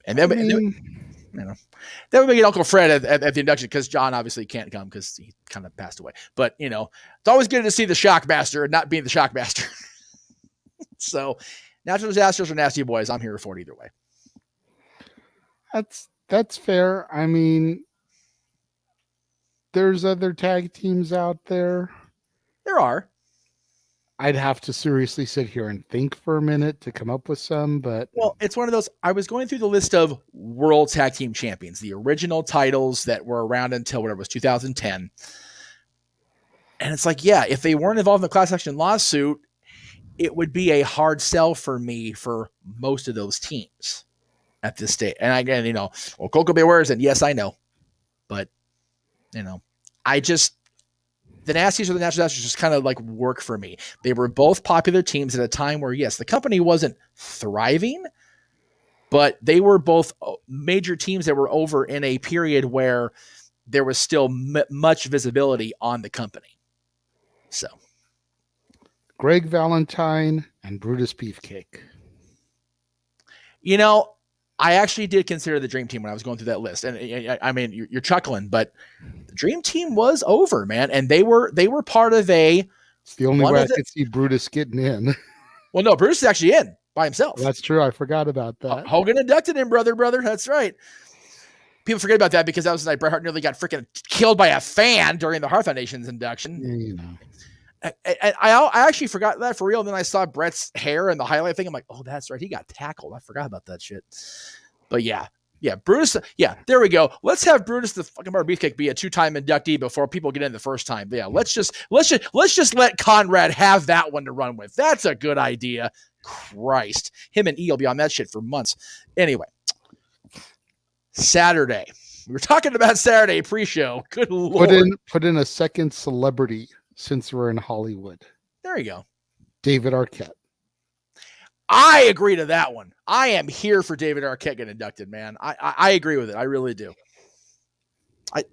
And then, then we get Uncle Fred at the induction because John obviously can't come because he kind of passed away. But, it's always good to see the Shockmaster and not being the Shockmaster. So, Natural Disasters or Nasty Boys, I'm here for it either way. That's fair. I mean, there's other tag teams out there. There are. I'd have to seriously sit here and think for a minute to come up with some, but... Well, it's one of those... I was going through the list of World Tag Team Champions, the original titles that were around until whatever it was, 2010. And it's like, yeah, if they weren't involved in the class action lawsuit, it would be a hard sell for me for most of those teams at this stage. And again, Coco Beware's, and yes, I know. But, the Nasties or the Natural Disasters just kind of like work for me. They were both popular teams at a time where, yes, the company wasn't thriving, but they were both major teams that were over in a period where there was still much visibility on the company. So, Greg Valentine and Brutus Beefcake. I actually did consider the Dream Team when I was going through that list. And I mean, you're chuckling, but the Dream Team was over, man. And they were part of It's the only way I could see Brutus getting in. Well, no, Brutus is actually in by himself. That's true. I forgot about that. Hogan inducted him, brother. That's right. People forget about that because that was like Bret Hart nearly got freaking killed by a fan during the Hart Foundation's induction. I actually forgot that for real. And then I saw Bret's hair and the highlight thing. I'm like, oh, that's right. He got tackled. I forgot about that shit. But yeah, Brutus. Yeah, there we go. Let's have Brutus the fucking Bar Beefcake be a 2-time inductee before people get in the first time. But yeah, let's just let Conrad have that one to run with. That's a good idea. Christ, him and E will be on that shit for months. Anyway, Saturday. We were talking about Saturday pre-show. Good Lord. Put in a second celebrity. Since we're in Hollywood. There you go. David Arquette. I agree to that one. I am here for David Arquette getting inducted, man. I agree with it. I really do.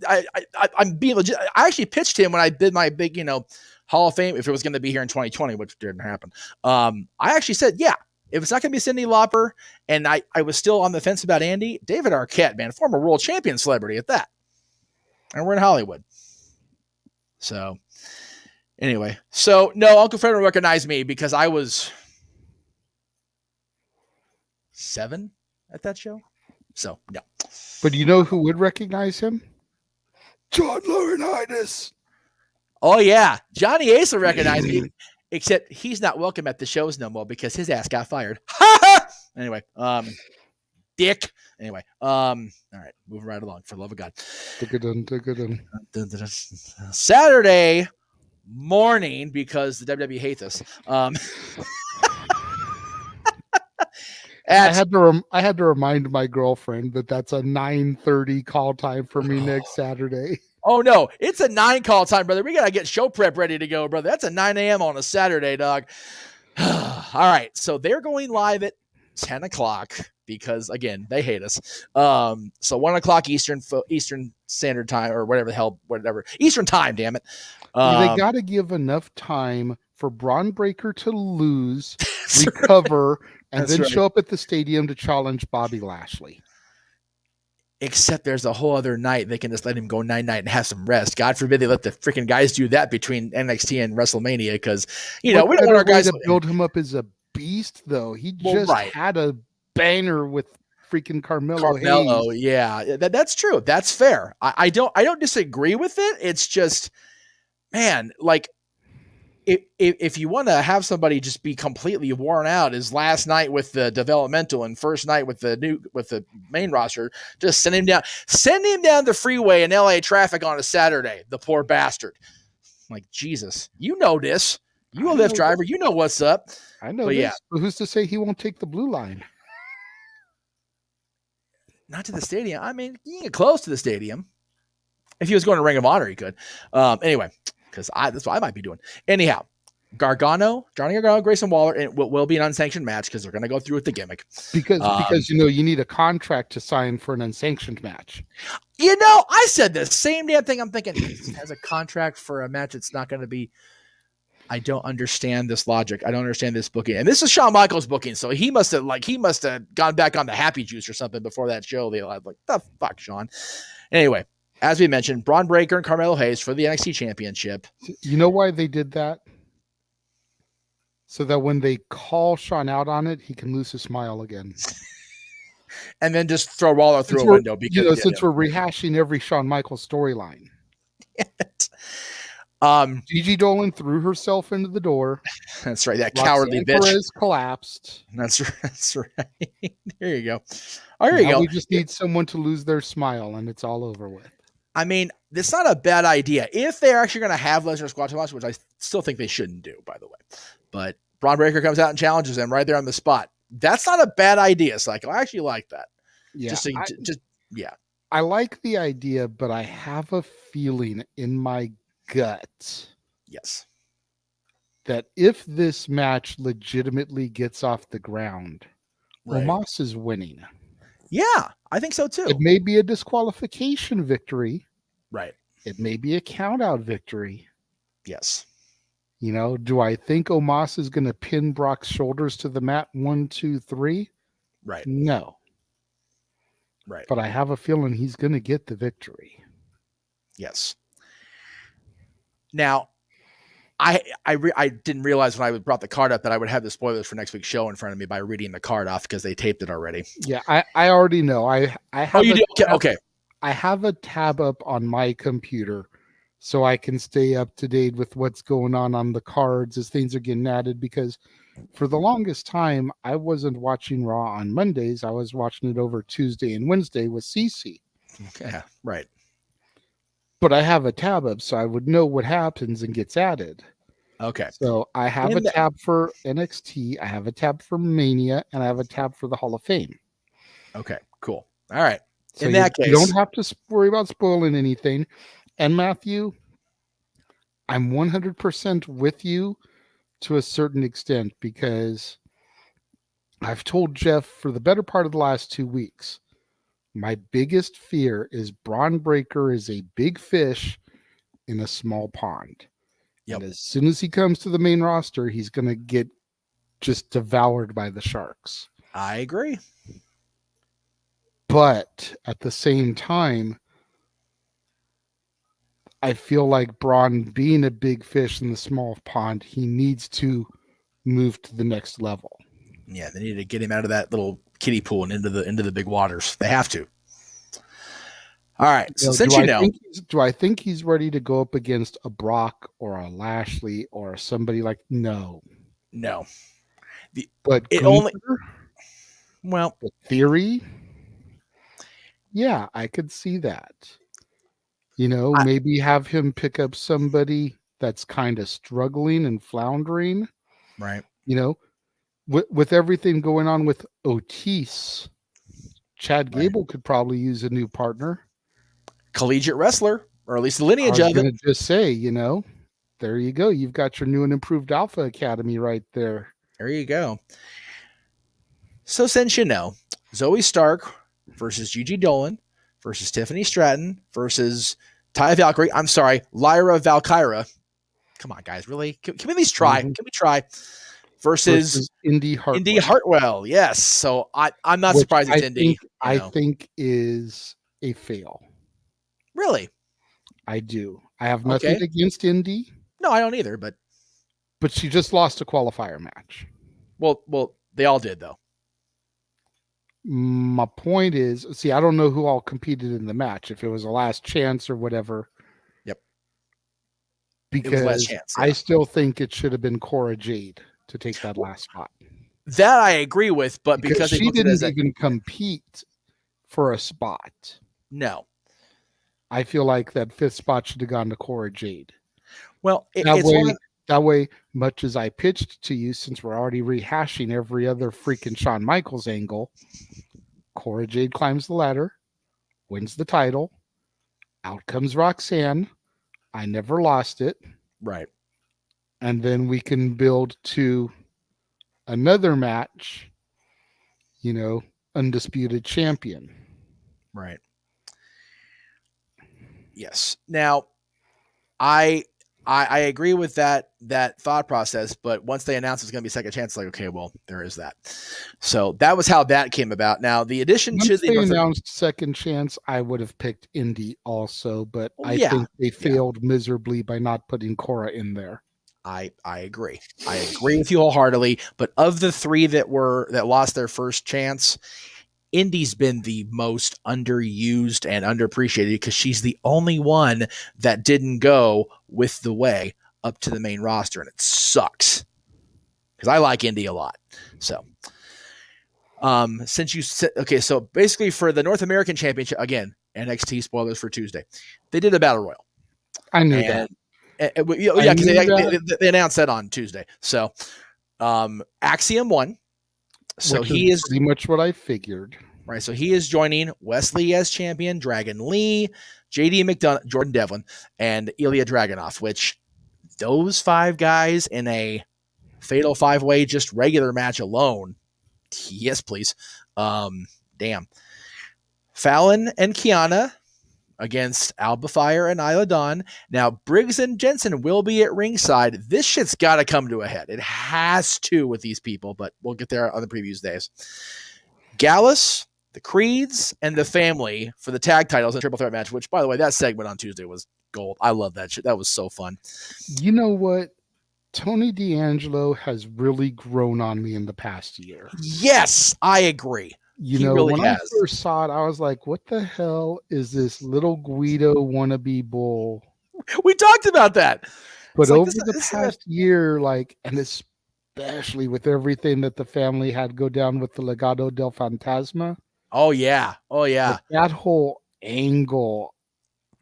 I'm being legit. I actually pitched him when I did my big, Hall of Fame, if it was going to be here in 2020, which didn't happen. I actually said, yeah, if it's not going to be Cyndi Lauper, and I was still on the fence about Andy, David Arquette, man, former world champion celebrity at that. And we're in Hollywood. So... Anyway, no, Uncle Fred will recognize me because I was 7 at that show. So, no. But you know who would recognize him? John Laurinaitis. Oh, yeah. Johnny Ace will recognize me, except he's not welcome at the shows no more because his ass got fired. Anyway, dick. Anyway, all right, moving right along for the love of God. Saturday morning, because the WWE hates us. I had to remind my girlfriend that that's a 9:30 call time for me next Saturday. Oh no, it's a 9 call time, brother. We gotta get show prep ready to go, brother. That's a 9 a.m. on a Saturday, dog. All right, so they're going live at 10 o'clock because again they hate us. So 1 o'clock Eastern Standard Time or whatever Eastern Time. Damn it. They got to give enough time for Braun Breaker to lose, recover, and then show up at the stadium to challenge Bobby Lashley. Except there's a whole other night they can just let him go night and have some rest. God forbid they let the freaking guys do that between NXT and WrestleMania because we don't want our guys to build him up as a beast though. He just had a banger with freaking Carmelo Carmelo, Hayes. yeah, that's true. That's fair. I don't disagree with it. It's just, man, like if you want to have somebody just be completely worn out, as last night with the developmental and first night with the main roster, just send him down the freeway in LA traffic on a Saturday. The poor bastard. Like, Jesus, you know this. You a Lyft driver, you know what's up. I know but this. Yeah, but who's to say he won't take the blue line? not to the stadium. I mean, you can get close to the stadium. If he was going to Ring of Honor, he could. Anyway, because that's what I might be doing. Anyhow, Johnny Gargano, Grayson Waller, and it will be an unsanctioned match because they're going to go through with the gimmick. Because you need a contract to sign for an unsanctioned match. I said the same damn thing. I'm thinking he has a contract for a match. It's not going to be. I don't understand this logic. I don't understand this booking. And this is Shawn Michaels booking, so he must have gone back on the happy juice or something before that show. They like, the fuck, Shawn. Anyway, as we mentioned, Braun Breaker and Carmelo Hayes for the NXT Championship. You know why they did that? So that when they call Shawn out on it, he can lose his smile again. And then just throw Waller through a window because since we're rehashing every Shawn Michaels storyline. Gigi Dolan threw herself into the door. That's right. That cowardly bitch. Perez collapsed. That's right. There you go. Oh, here you go. We just need someone to lose their smile, and it's all over with. I mean, it's not a bad idea if they're actually going to have Lesnar squash match, which I still think they shouldn't do, by the way. But Braun Breaker comes out and challenges him right there on the spot. That's not a bad idea, Cycle. I actually like that. Yeah, yeah. I like the idea, but I have a feeling in my gut, yes, that if this match legitimately gets off the ground, right, Omos is winning. Yeah, I think so too. It may be a disqualification victory. Right. It may be a countout victory. Yes. Do I think Omos is going to pin Brock's shoulders to the mat 1, 2, 3? Right. No. Right. But I have a feeling he's going to get the victory. Yes. Now, I didn't realize when I brought the card up that I would have the spoilers for next week's show in front of me by reading the card off because they taped it already. Yeah, I already know. I have. Oh, you do? Okay. I have a tab up on my computer so I can stay up to date with what's going on the cards as things are getting added, because for the longest time, I wasn't watching Raw on Mondays. I was watching it over Tuesday and Wednesday with CC. Yeah, right. But I have a tab up so I would know what happens and gets added. Okay. So I have a tab for NXT, I have a tab for Mania, and I have a tab for the Hall of Fame. Okay, cool. All right. So in that case, you don't have to worry about spoiling anything. And Matthew, I'm 100% with you to a certain extent, because I've told Jeff for the better part of the last 2 weeks, my biggest fear is Braun Breaker is a big fish in a small pond. Yep. And as soon as he comes to the main roster, he's going to get just devoured by the sharks. I agree. But at the same time, I feel like Braun, being a big fish in the small pond, he needs to move to the next level. Yeah, they need to get him out of that little kiddie pool and into the big waters. They have to. All right. So do I think he's ready to go up against a Brock or a Lashley or somebody like? No. But it Gunther, the Theory. Yeah, I could see that. Maybe have him pick up somebody that's kind of struggling and floundering. Right. With everything going on with Otis, Chad Gable could probably use a new partner. Collegiate wrestler, or at least the lineage of it. I was going to just say, there you go. You've got your new and improved Alpha Academy right there. There you go. So since Zoe Stark versus Gigi Dolan versus Tiffany Stratton versus Taya Valkyrie. I'm sorry, Lyra Valkyra. Come on, guys. Really? Can we at least try? Mm-hmm. Can we try? Versus Indy Hartwell. Indy Hartwell. Yes. So I'm not surprised it's Indy. I think is a fail. Really? I do. I have nothing against Indy. No, I don't either, but she just lost a qualifier match. Well, they all did though. My point is, see, I don't know who all competed in the match, if it was a last chance or whatever. Yep. It was last Because chance. I Yeah. still think it should have been Cora Jade to take that last spot. That I agree with, but because they she booked it as didn't even compete for a spot. no. I feel like that 5th spot should have gone to Cora Jade. Well, that way, much as I pitched to you, since we're already rehashing every other freaking Shawn Michaels angle, Cora Jade climbs the ladder, wins the title. Out comes Roxanne. I never lost it. right. And then we can build to another match, undisputed champion. Right. Yes. Now, I agree with that thought process, but once they announced it's going to be second chance, like, okay, well, there is that. So that was how that came about. Now, the addition Once to the they announced second chance, I would have picked Indy also, but I think they failed miserably by not putting Cora in there. I agree. I agree with you wholeheartedly. But of the 3 that lost their first chance, Indy's been the most underused and underappreciated because she's the only one that didn't go with the way up to the main roster, and it sucks because I like Indy a lot. So, since you said, okay, so basically for the North American Championship, again, NXT spoilers for Tuesday, they did a battle royal. I knew that. Yeah, because they announced that on Tuesday. So, Axiom won. So he is pretty much what I figured. Right. So he is joining Wesley as champion, Dragon Lee, JD McDonough, Jordan Devlin, and Ilya Dragunov, which those 5 guys in a fatal 5-way, just regular match alone. Yes, please. Damn. Fallon and Kiana against Alba Fire and Isla Dawn. Now, Briggs and Jensen will be at ringside. This shit's got to come to a head. It has to with these people, but we'll get there on the previews days. Gallus, the Creeds, and the Family for the tag titles in a triple threat match, which, by the way, that segment on Tuesday was gold. I love that shit. That was so fun. You know what? Tony D'Angelo has really grown on me in the past year. Yes, I agree. When I first saw it, I was like, what the hell is this little Guido wannabe bull? We talked about that. But over the past year, and especially with everything that the Family had go down with the Legado del Fantasma. Oh, yeah. Oh, yeah. That whole angle.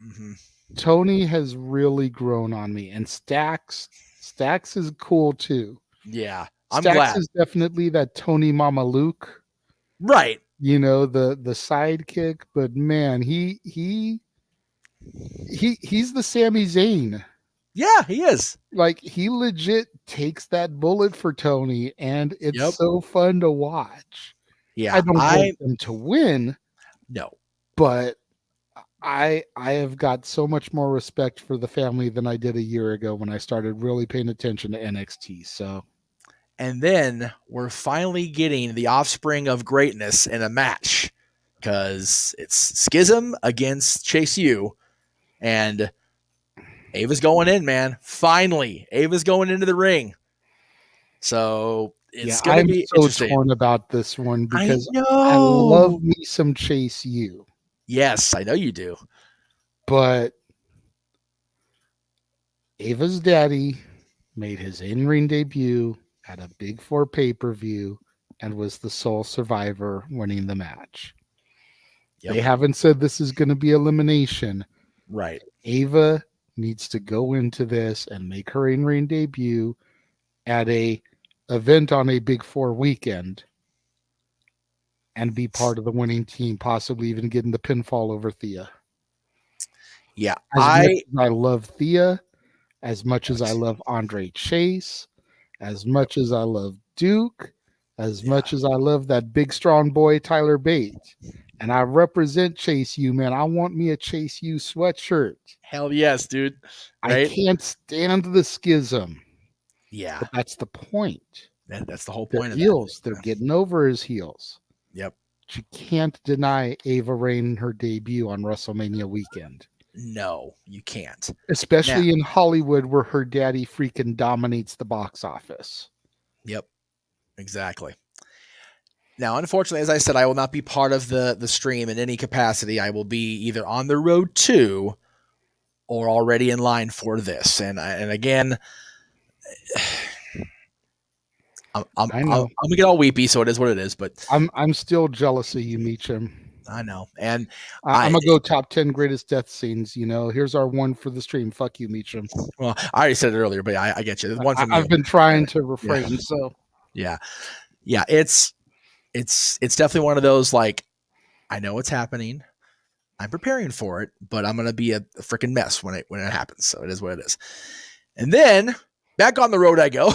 Mm-hmm. Tony has really grown on me. And Stax is cool too. Yeah. I'm glad. Stax is definitely that Tony Mama Luke. Right. The sidekick, but man, he's the Sami Zayn. Yeah, he is. He legit takes that bullet for Tony, and it's so fun to watch. Yeah. I don't want them to win. No. But I have got so much more respect for the Family than I did a year ago when I started really paying attention to NXT. So, and then we're finally getting the offspring of greatness in a match because it's Schism against Chase U, and Ava's going in, man. Finally, Ava's going into the ring. So it's going to be interesting. I'm so torn about this one because I love me some Chase U. Yes, I know you do. But Ava's daddy made his in-ring debut at a Big 4 pay-per-view and was the sole survivor winning the match. Yep. They haven't said this is going to be elimination. Right. Ava needs to go into this and make her in-ring debut at a event on a Big 4 weekend and be part of the winning team, possibly even getting the pinfall over Thea. Yeah. I love Thea, as much as I love Andre Chase, as much as I love Duke, as much as I love that big strong boy Tyler Bate. And I represent Chase U, man. I want me a Chase U sweatshirt. Hell yes, dude. Right? I can't stand the Schism. Yeah. But that's the point. That's the whole point of heels. They're getting over his heels. Yep. But you can't deny Ava Raine her debut on WrestleMania weekend. No, you can't. Especially in Hollywood where her daddy freaking dominates the box office. Yep. Exactly. Now, unfortunately, as I said, I will not be part of the stream in any capacity. I will be either on the road to or already in line for this. And again, I'm I know. gonna get all weepy, so it is what it is. But I'm still jealous of you, Meacham. I know, and I'm gonna go top 10 greatest death scenes. Here's our one for the stream. Fuck you, Meacham. well, I already said it earlier, but I get you. One from you. I've been trying to refrain. So yeah, it's definitely one of those, like, I know what's happening. I'm preparing for it, but I'm gonna be a freaking mess when it happens. So it is what it is. And then back on the road I go.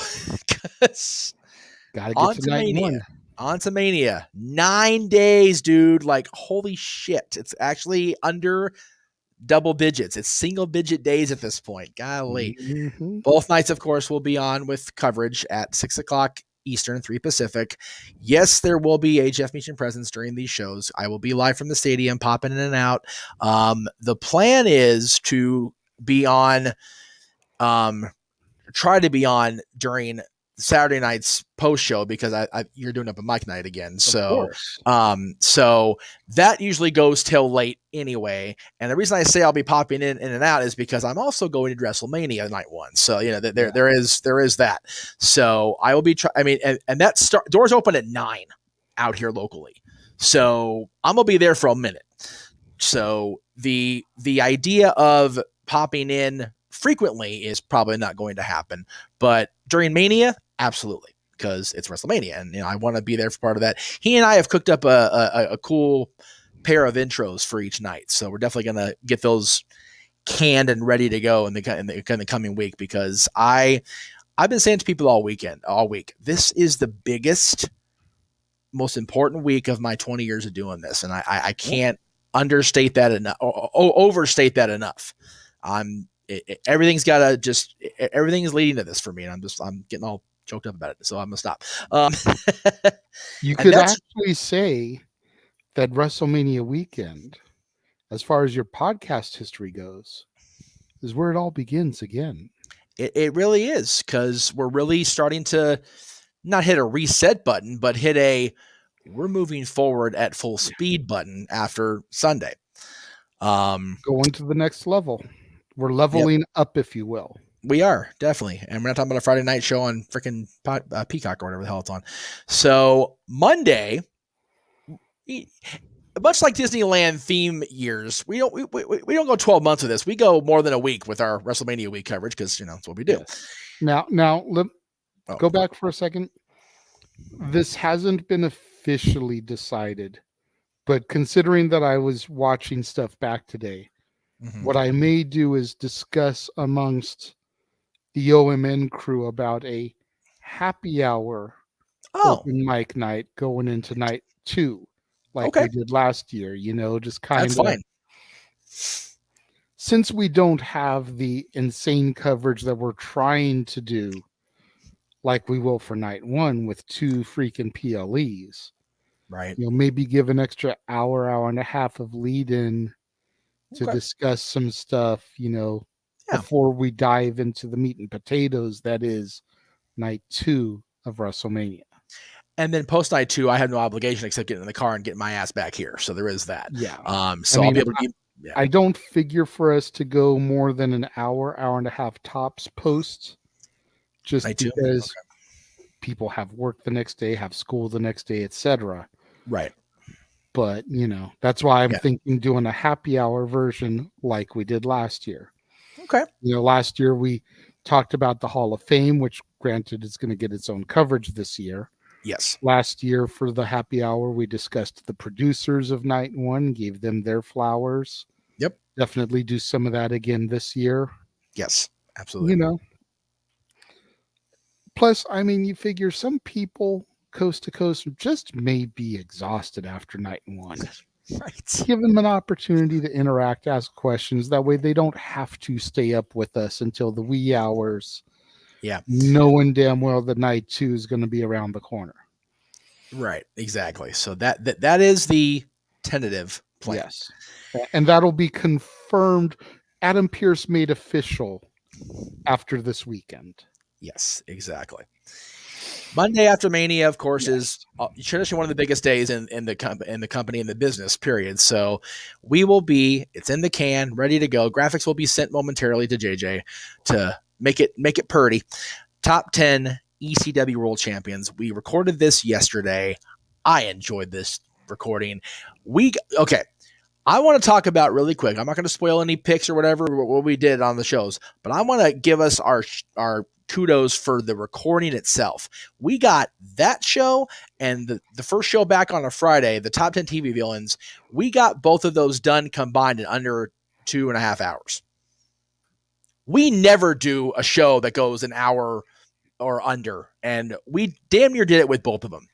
Gotta get to night one. On to Mania. 9 days, dude. Like, holy shit. It's actually under double digits. It's single digit days at this point. Golly. Mm-hmm. Both nights, of course, will be on with coverage at 6 o'clock Eastern, 3 Pacific. Yes, there will be a Jeff Meacham presence during these shows. I will be live from the stadium, popping in and out. The plan is to be on, try to be on during Saturday night's post show, because you're doing up a mic night again. So that usually goes till late anyway. And the reason I say I'll be popping in and out is because I'm also going to WrestleMania night one. So, there is that. So I will be, and that doors open at 9 out here locally. So I'm going to be there for a minute. So the idea of popping in frequently is probably not going to happen, but during Mania, absolutely, because it's WrestleMania, and I want to be there for part of that. He and I have cooked up a cool pair of intros for each night, so we're definitely gonna get those canned and ready to go in the coming week, because I've been saying to people all week, this is the biggest, most important week of my 20 years of doing this, and I can't understate that enough, or overstate that enough. Everything's everything is leading to this for me, and I'm getting all choked up about it, so I'm gonna stop. You could actually say that WrestleMania weekend, as far as your podcast history goes, is where it all begins again. It really is, because we're really starting to not hit a reset button, but hit we're moving forward at full speed button after Sunday. Going to the next level. We're leveling up, if you will. We are, definitely. And we're not talking about a Friday night show on freaking Peacock or whatever the hell it's on. So Monday, much like Disneyland theme years, we don't go 12 months with this. We go more than a week with our WrestleMania week coverage, because that's what we do. Yes. Now go back for a second. This hasn't been officially decided, but considering that I was watching stuff back today, what I may do is discuss amongst the OMN crew about a happy hour open mic night going into night 2, like we did last year. Just kind of. That's fine. Since we don't have the insane coverage that we're trying to do, like we will for night 1 with 2 freaking PLEs, right? Maybe give an extra hour and a half of lead in to discuss some stuff, before we dive into the meat and potatoes that is night 2 of WrestleMania. And then post night 2, I have no obligation except getting in the car and getting my ass back here. So there is that. Yeah. So I'll be able to. I don't figure for us to go more than an hour and a half tops post, just night because people have work the next day, have school the next day, etc. Right. But, that's why I'm thinking doing a happy hour version like we did last year. Okay. Last year we talked about the Hall of Fame, which granted is going to get its own coverage this year. Yes. Last year for the happy hour, we discussed the producers of night 1, gave them their flowers. Yep. Definitely do some of that again this year. Yes, absolutely. Plus, you figure some people coast to coast just may be exhausted after night 1. Right. Give them an opportunity to interact, ask questions. That way they don't have to stay up with us until the wee hours. Yeah. Knowing damn well that night 2 is going to be around the corner. Right. Exactly. So that is the tentative plan. Yes. And that'll be confirmed. Adam Pearce made official after this weekend. Yes, exactly. Monday after Mania, of course, is traditionally one of the biggest days in the company in the business. Period. So we will be. It's in the can, ready to go. Graphics will be sent momentarily to JJ to make it purty. Top 10 ECW World Champions. We recorded this yesterday. I enjoyed this recording. Okay. I want to talk about really quick. I'm not going to spoil any picks or whatever what we did on the shows, but I want to give us our kudos for the recording itself. We got that show and the first show back on a Friday, the top 10 TV villains. We got both of those done combined in under 2.5 hours. We never do a show that goes an hour or under, and we damn near did it with both of them.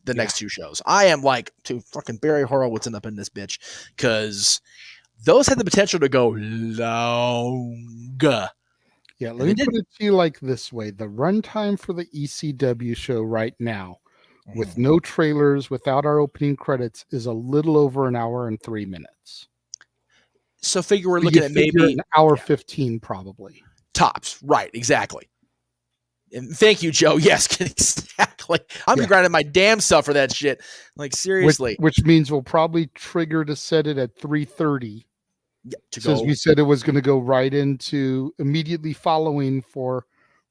The next two shows. I am like to fucking Barry Horowitz up in this bitch because those had the potential to go long. Yeah, let me put it to you like this way. The runtime for the ECW show right now, with no trailers, without our opening credits, is a little over an hour and 3 minutes. So figure we're looking at maybe an hour 15 probably. Tops. Right, exactly. And thank you, Joe. Yes, exactly. I'm grinding my damn self for that shit. Like, seriously. Which means we'll probably trigger to set it at 3:30. Since we said it was going to go right into immediately following for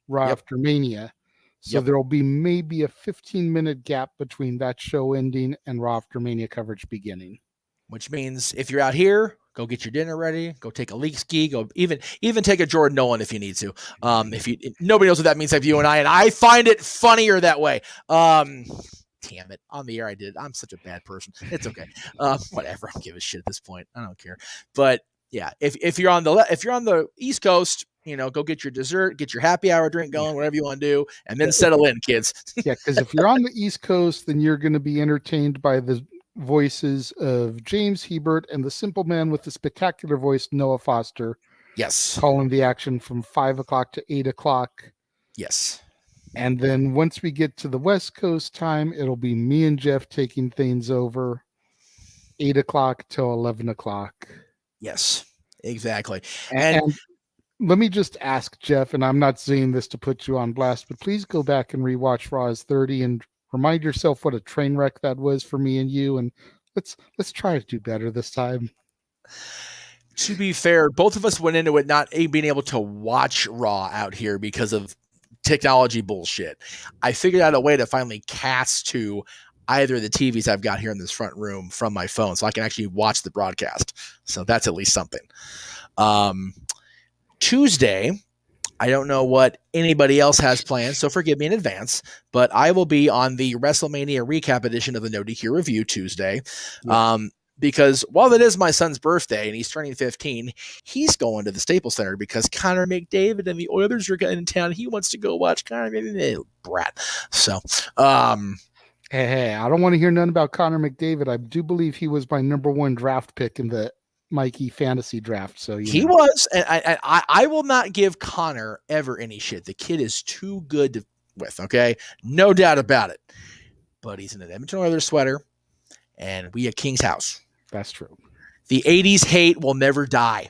Raw After Mania. So there'll be maybe a 15-minute gap between that show ending and Raw After Mania coverage beginning. Which means if you're out here, go get your dinner ready. Go take a leak ski. Go even take a Jordan Nolan if you need to. If nobody knows what that means, like you and I find it funnier that way. Damn it! On the air, I did. I'm such a bad person. It's okay. Whatever. I don't give a shit at this point. I don't care. But yeah, if you're on the East Coast, go get your dessert, get your happy hour drink going, whatever you want to do, and then settle in, kids. Yeah, because if you're on the East Coast, then you're going to be entertained by the voices of James Hebert and the simple man with the spectacular voice, Noah Foster. Yes. Calling the action from 5 o'clock to 8 o'clock. Yes. And then once we get to the West Coast time, it'll be me and Jeff taking things over 8 o'clock till 11 o'clock. Yes, exactly. And let me just ask Jeff, and I'm not saying this to put you on blast, but please go back and rewatch Raw's 30 and remind yourself what a train wreck that was for me and you, and let's try to do better this time. To be fair, both of us went into it not being able to watch Raw out here because of technology bullshit. I figured out a way to finally cast to either the TVs I've got here in this front room from my phone, so I can actually watch the broadcast. So that's at least something. Tuesday, I don't know what anybody else has planned, so forgive me in advance, but I will be on the WrestleMania recap edition of the No DQ Review Tuesday. Because while it is my son's birthday and he's turning 15, he's going to the Staples Center because Connor McDavid and the Oilers are in town. He wants to go watch Connor McDavid. Brat. So, hey, I don't want to hear none about Connor McDavid. I do believe he was my number one draft pick in the Mikey fantasy draft. So he was, and I will not give Connor ever any shit. The kid is too good with. Okay, no doubt about it. But he's in an Edmonton Oilers sweater, and we at King's house. That's true. The 80s hate will never die.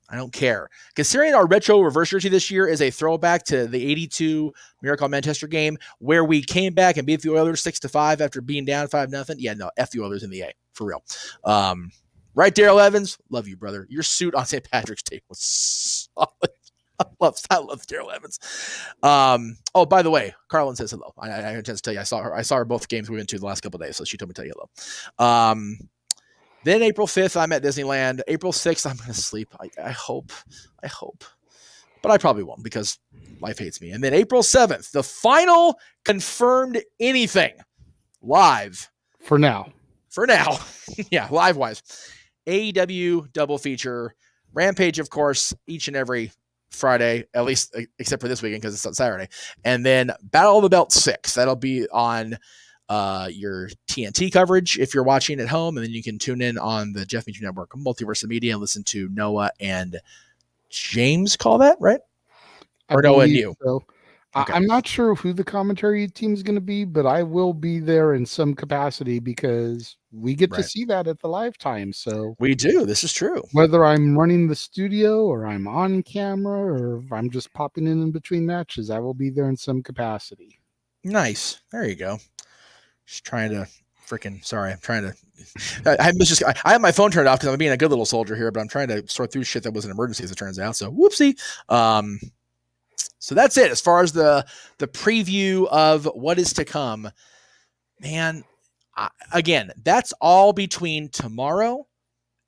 I don't care. Considering our retro reverse jersey this year is a throwback to the 82 Miracle on Manchester game where we came back and beat the Oilers 6-5 after being down 5-0. Yeah, no, F the Oilers in the A, for real. Right, Daryl Evans? Love you, brother. Your suit on St. Patrick's Day was solid. I love Daryl Evans. Oh, by the way, Carlin says hello. I had a chance to tell you, I saw her both games we went to the last couple of days, so she told me to tell you hello. Then April 5th, I'm at Disneyland. April 6th, I'm going to sleep. I hope. But I probably won't because life hates me. And then April 7th, the final confirmed anything live. For now. Yeah, live-wise. AEW double feature. Rampage, of course, each and every Friday, at least except for this weekend because it's on Saturday. And then Battle of the Belt 6. That'll be on your TNT coverage if you're watching at home, and then you can tune in on the Jeff Meacham Network Multiverse of Media and listen to Noah and James call that, right? Or Noah and you. So. Okay. I'm not sure who the commentary team is going to be, but I will be there in some capacity because we get to see that at the live time. So we do. This is true. Whether I'm running the studio or I'm on camera or if I'm just popping in between matches, I will be there in some capacity. Nice. There you go. Just trying to freaking. Sorry, I'm trying to. I have my phone turned off because I'm being a good little soldier here, but I'm trying to sort through shit that was an emergency, as it turns out. So whoopsie. So that's it as far as the preview of what is to come. Man, again, that's all between tomorrow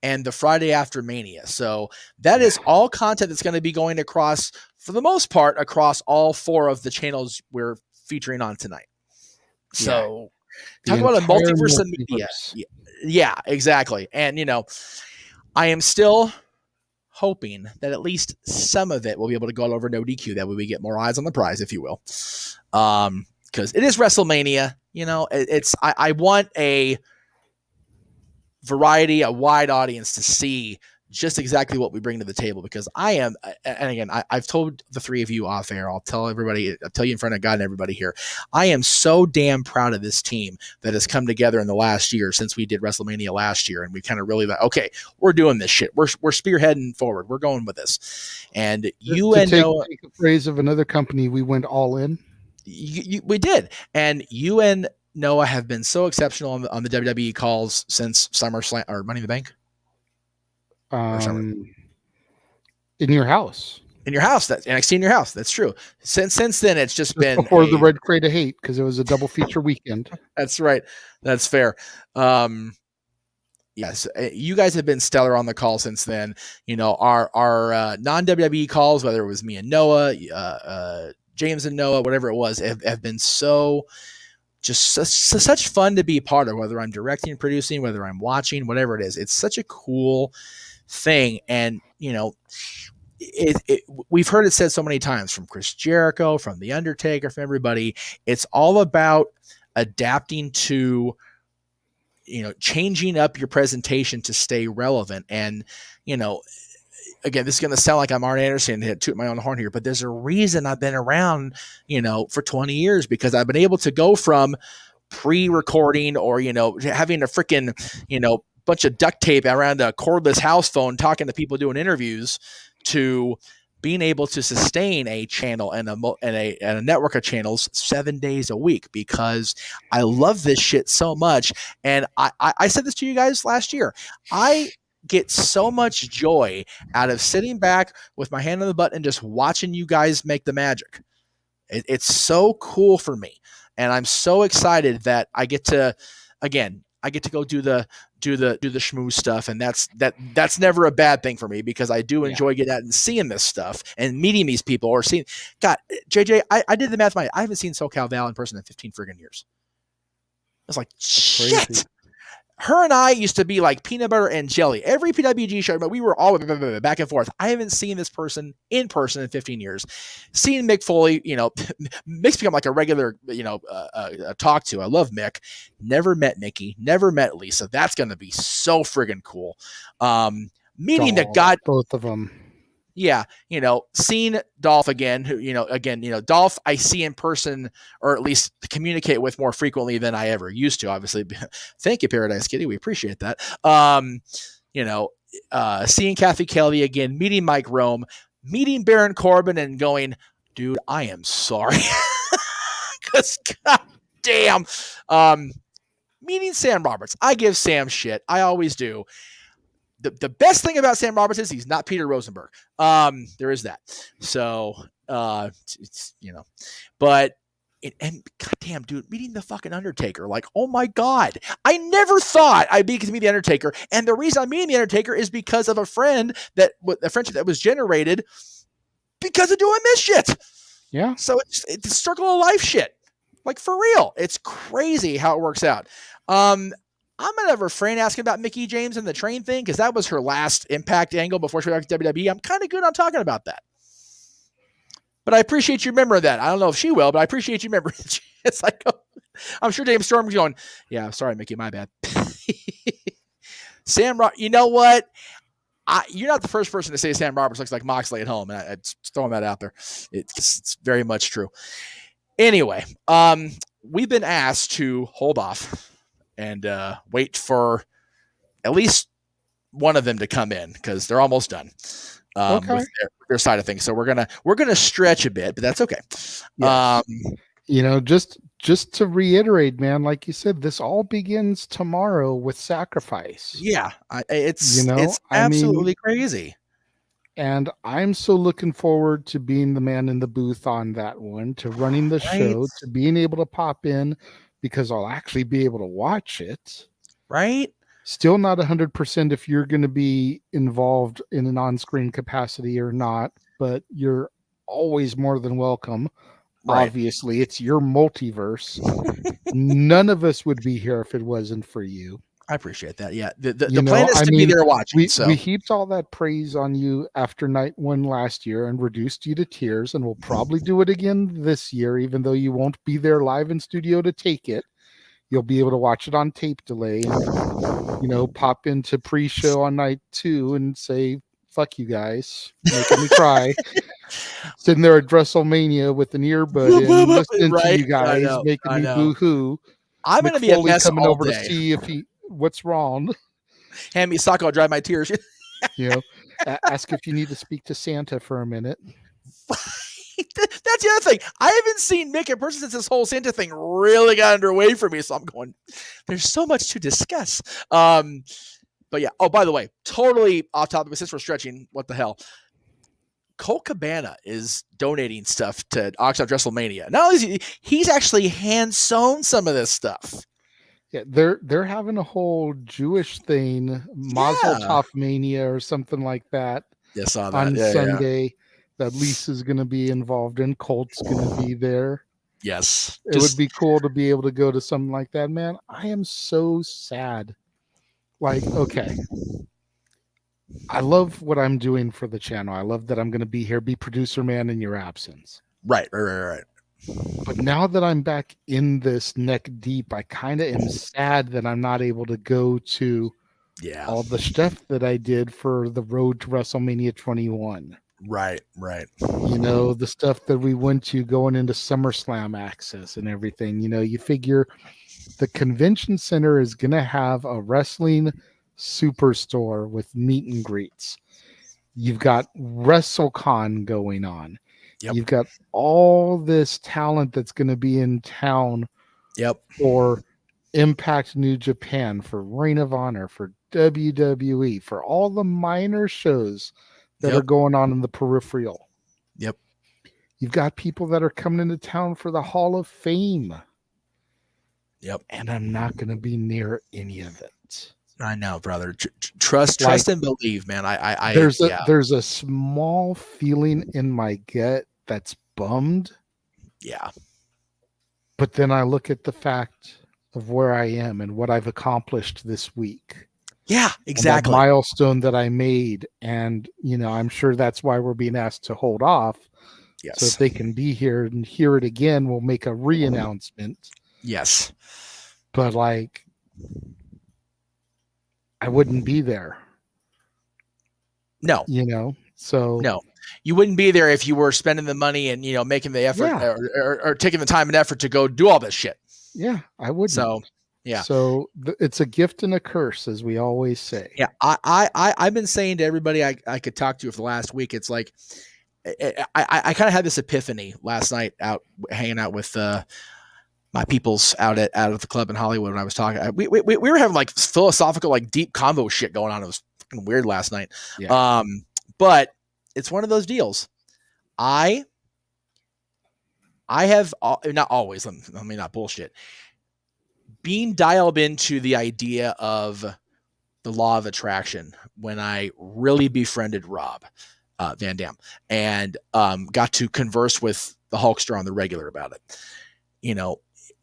and the Friday after Mania. So that is all content that's going to be going across, for the most part, across all 4 of the channels we're featuring on tonight. So talk about a multiverse of media. Yeah, exactly. And, I am still hoping that at least some of it will be able to go over no DQ. That way we get more eyes on the prize, if you will. Because it is WrestleMania. I want a variety, a wide audience to see just exactly what we bring to the table, because I am, and again, I've told the 3 of you off air, I'll tell you in front of God and everybody here, I am so damn proud of this team that has come together in the last year since we did WrestleMania last year, and we kind of really like, okay, we're doing this shit. We're spearheading forward. We're going with this. And you and Noah, take a phrase of another company, we went all in. We did, and you and Noah have been so exceptional on the WWE calls since SummerSlam or Money in the Bank. In your house. In your house, that's NXT in your house. That's true. Since then, it's just been before the Red Crate of Hate, because it was a double feature weekend. That's right. That's fair. Yes, you guys have been stellar on the call since then. Our non-WWE calls, whether it was me and Noah, James and Noah, whatever it was, have been so just such fun to be a part of, whether I'm directing, producing, whether I'm watching, whatever it is. It's such a cool thing. And, we've heard it said so many times from Chris Jericho, from The Undertaker, from everybody. It's all about adapting to, changing up your presentation to stay relevant. And, again, this is going to sound like I'm Arn Anderson to toot my own horn here, but there's a reason I've been around, for 20 years, because I've been able to go from pre-recording or, having a freaking, bunch of duct tape around a cordless house phone talking to people doing interviews, to being able to sustain a channel and a network of channels 7 days a week, because I love this shit so much. And I said this to you guys last year. I get so much joy out of sitting back with my hand on the button and just watching you guys make the magic. It's so cool for me. And I'm so excited that I get to go do the schmooze stuff. And that's never a bad thing for me, because I do enjoy getting out and seeing this stuff and meeting these people, or seeing, God, JJ, I did the math. I haven't seen SoCal Val in person in 15 friggin' years. I was like, shit. Crazy. Her and I used to be like peanut butter and jelly. Every PWG show, but we were all back and forth. I haven't seen this person in 15 years. Seeing Mick Foley, Mick's become like a regular, talk to. I love Mick. Never met Nikki. Never met Lisa. That's going to be so friggin' cool. Meeting the God, both of them. Yeah, seeing Dolph again, Dolph I see in person, or at least communicate with more frequently than I ever used to, obviously. Thank you, Paradise Kitty. We appreciate that. Seeing Kathy Kelly again, meeting Mike Rome, meeting Baron Corbin, and going, dude, I am sorry. Because, God damn. Meeting Sam Roberts. I give Sam shit. I always do. The best thing about Sam Roberts is he's not Peter Rosenberg. There is that. So, but goddamn, dude, meeting the fucking Undertaker, like, oh my God, I never thought I'd be to meet the Undertaker. And the reason I'm meeting the Undertaker is because of a friendship that was generated because of doing this shit. Yeah. So it's circle of life shit. Like, for real. It's crazy how it works out. I'm going to refrain asking about Mickie James and the train thing, because that was her last Impact angle before she went back to WWE. I'm kind of good on talking about that. But I appreciate you remembering that. I don't know if she will, but I appreciate you remembering it. It's like, I'm sure James Storm's going, yeah, sorry, Mickie, my bad. You know what? You're not the first person to say Sam Roberts looks like Moxley at home. And I'm just throwing that out there. It's very much true. Anyway, we've been asked to hold off and wait for at least one of them to come in, because they're almost done with their side of things. So we're gonna stretch a bit, but that's okay. Yes. just to reiterate, man, like you said, this all begins tomorrow with Sacrifice. Yeah, it's I mean, absolutely crazy. and I'm so looking forward to being the man in the booth on that one, to running the Right, show, to being able to pop in because I'll actually be able to watch it. right. Still not 100% if you're going to be involved in an on-screen capacity or not, but you're always more than welcome. Right. Obviously, it's your multiverse. None of us would be here if it wasn't for you. I appreciate that. Yeah, the plan is I to be mean, there watching. So we heaped all that praise on you after night one last year and reduced you to tears, and we'll probably do it again this year, even though you won't be there live in studio to take it. You'll be able to watch it on tape delay and pop into pre-show on night 2 and say, fuck you guys, making me cry. Sitting there at WrestleMania with an earbud in, listening to right. you guys, making I me know. boo-hoo. I'm Mick gonna be a Foley mess coming all over to day. see what's wrong. Hand me Socko, I'll dry my tears. Ask if you need to speak to Santa for a minute. That's the other thing. I haven't seen Mick in person since this whole Santa thing really got underway for me. So I'm going, there's so much to discuss. But yeah. Oh, by the way, totally off topic, but since we're stretching, what the hell? Colt Cabana is donating stuff to Oxnard WrestleMania. Not only is he's actually hand sewn some of this stuff. Yeah, they're having a whole Jewish thing, Mazel Tov Mania or something like that. Yeah, saw that on Sunday. That Lisa's going to be involved in. Colt's going to be there. Yes, it would be cool to be able to go to something like that, man. I am so sad. Like, okay, I love what I'm doing for the channel. I love that I'm going to be here, be producer man in your absence. Right. But now that I'm back in this neck deep, I kind of am sad that I'm not able to go to all the stuff that I did for the road to WrestleMania 21. Right. The stuff that we went to going into SummerSlam access and everything. You figure the convention center is going to have a wrestling superstore with meet and greets. You've got WrestleCon going on. Yep. You've got all this talent that's going to be in town for Impact New Japan, for Reign of Honor, for WWE, for all the minor shows that are going on in the peripheral. Yep. You've got people that are coming into town for the Hall of Fame. Yep. And I'm not going to be near any of it. I know, brother. Trust and believe, man. There's a small feeling in my gut that's bummed. Yeah. But then I look at the fact of where I am and what I've accomplished this week. Yeah, exactly. That milestone that I made. And, I'm sure that's why we're being asked to hold off. Yes. So if they can be here and hear it again, we'll make a re-announcement. Yes. But I wouldn't be there. No. So no. You wouldn't be there if you were spending the money and, making the effort or taking the time and effort to go do all this shit. Yeah, I wouldn't. So, yeah. So it's a gift and a curse, as we always say. Yeah. I've been saying to everybody I could talk to for the last week, it's like, I kind of had this epiphany last night out hanging out with my peoples out at the club in Hollywood when I was talking. We were having like philosophical, like deep convo shit going on. It was fucking weird last night. Yeah. But it's one of those deals. I have not always, let me not bullshit, being dialed into the idea of the law of attraction when I really befriended Rob Van Dam and got to converse with the Hulkster on the regular about it.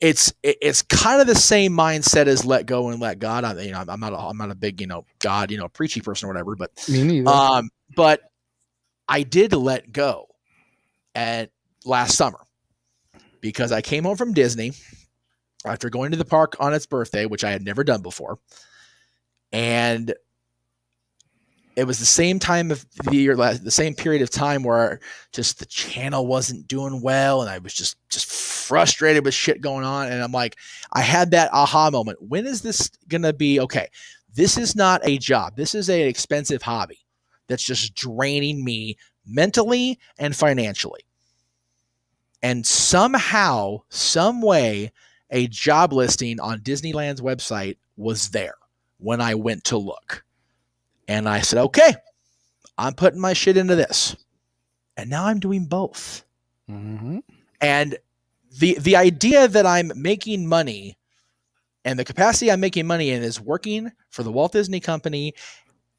It's kind of the same mindset as let go and let God. I'm not a big God preachy person or whatever, but me neither. But I did let go at last summer because I came home from Disney after going to the park on its birthday, which I had never done before, and it was the same time of the year, the same period of time where just the channel wasn't doing well. And I was just frustrated with shit going on. And I'm like, I had that aha moment. When is this going to be? Okay, this is not a job. This is an expensive hobby that's just draining me mentally and financially. And somehow, some way, a job listing on Disneyland's website was there when I went to look. And I said, okay, I'm putting my shit into this. And now I'm doing both. Mm-hmm. And the idea that I'm making money and the capacity I'm making money in is working for the Walt Disney Company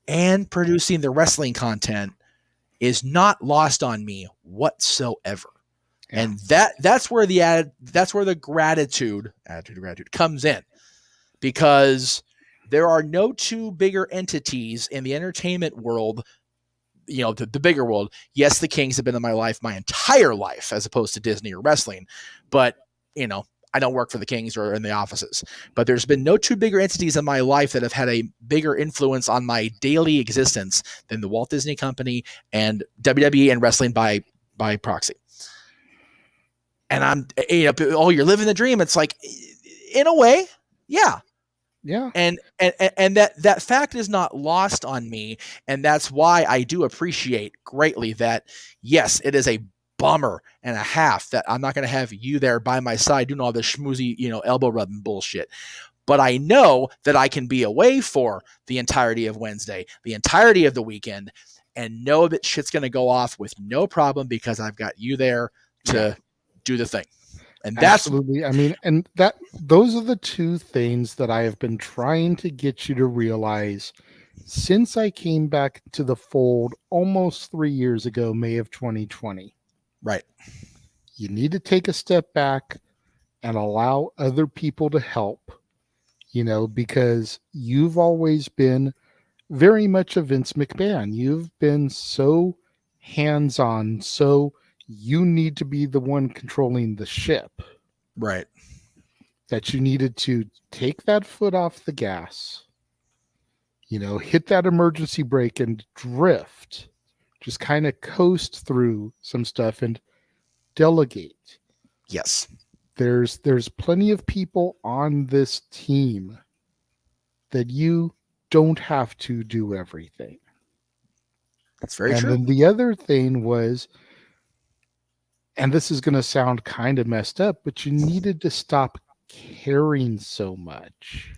and producing the wrestling content is not lost on me whatsoever. Yeah. And that's where the gratitude comes in, because there are no two bigger entities in the entertainment world, the bigger world. Yes, the Kings have been in my life my entire life, as opposed to Disney or wrestling, but I don't work for the Kings or in the offices. But there's been no two bigger entities in my life that have had a bigger influence on my daily existence than the Walt Disney Company and WWE and wrestling by proxy. And I'm, you're living the dream. It's like, in a way, yeah. Yeah. And that fact is not lost on me. And that's why I do appreciate greatly that, yes, it is a bummer and a half that I'm not going to have you there by my side doing all this schmoozy, elbow rubbing bullshit. But I know that I can be away for the entirety of Wednesday, the entirety of the weekend, and know that shit's going to go off with no problem because I've got you there to do the thing. And that's absolutely. I mean, and those are the two things that I have been trying to get you to realize since I came back to the fold almost 3 years ago, May of 2020. right. You need to take a step back and allow other people to help, because you've always been very much a Vince McMahon. You've been so hands-on, so you need to be the one controlling the ship. Right. That you needed to take that foot off the gas, hit that emergency brake and drift, just kind of coast through some stuff and delegate. Yes. There's plenty of people on this team that you don't have to do everything. That's very and true. And then the other thing was, and this is going to sound kind of messed up, but you needed to stop caring so much.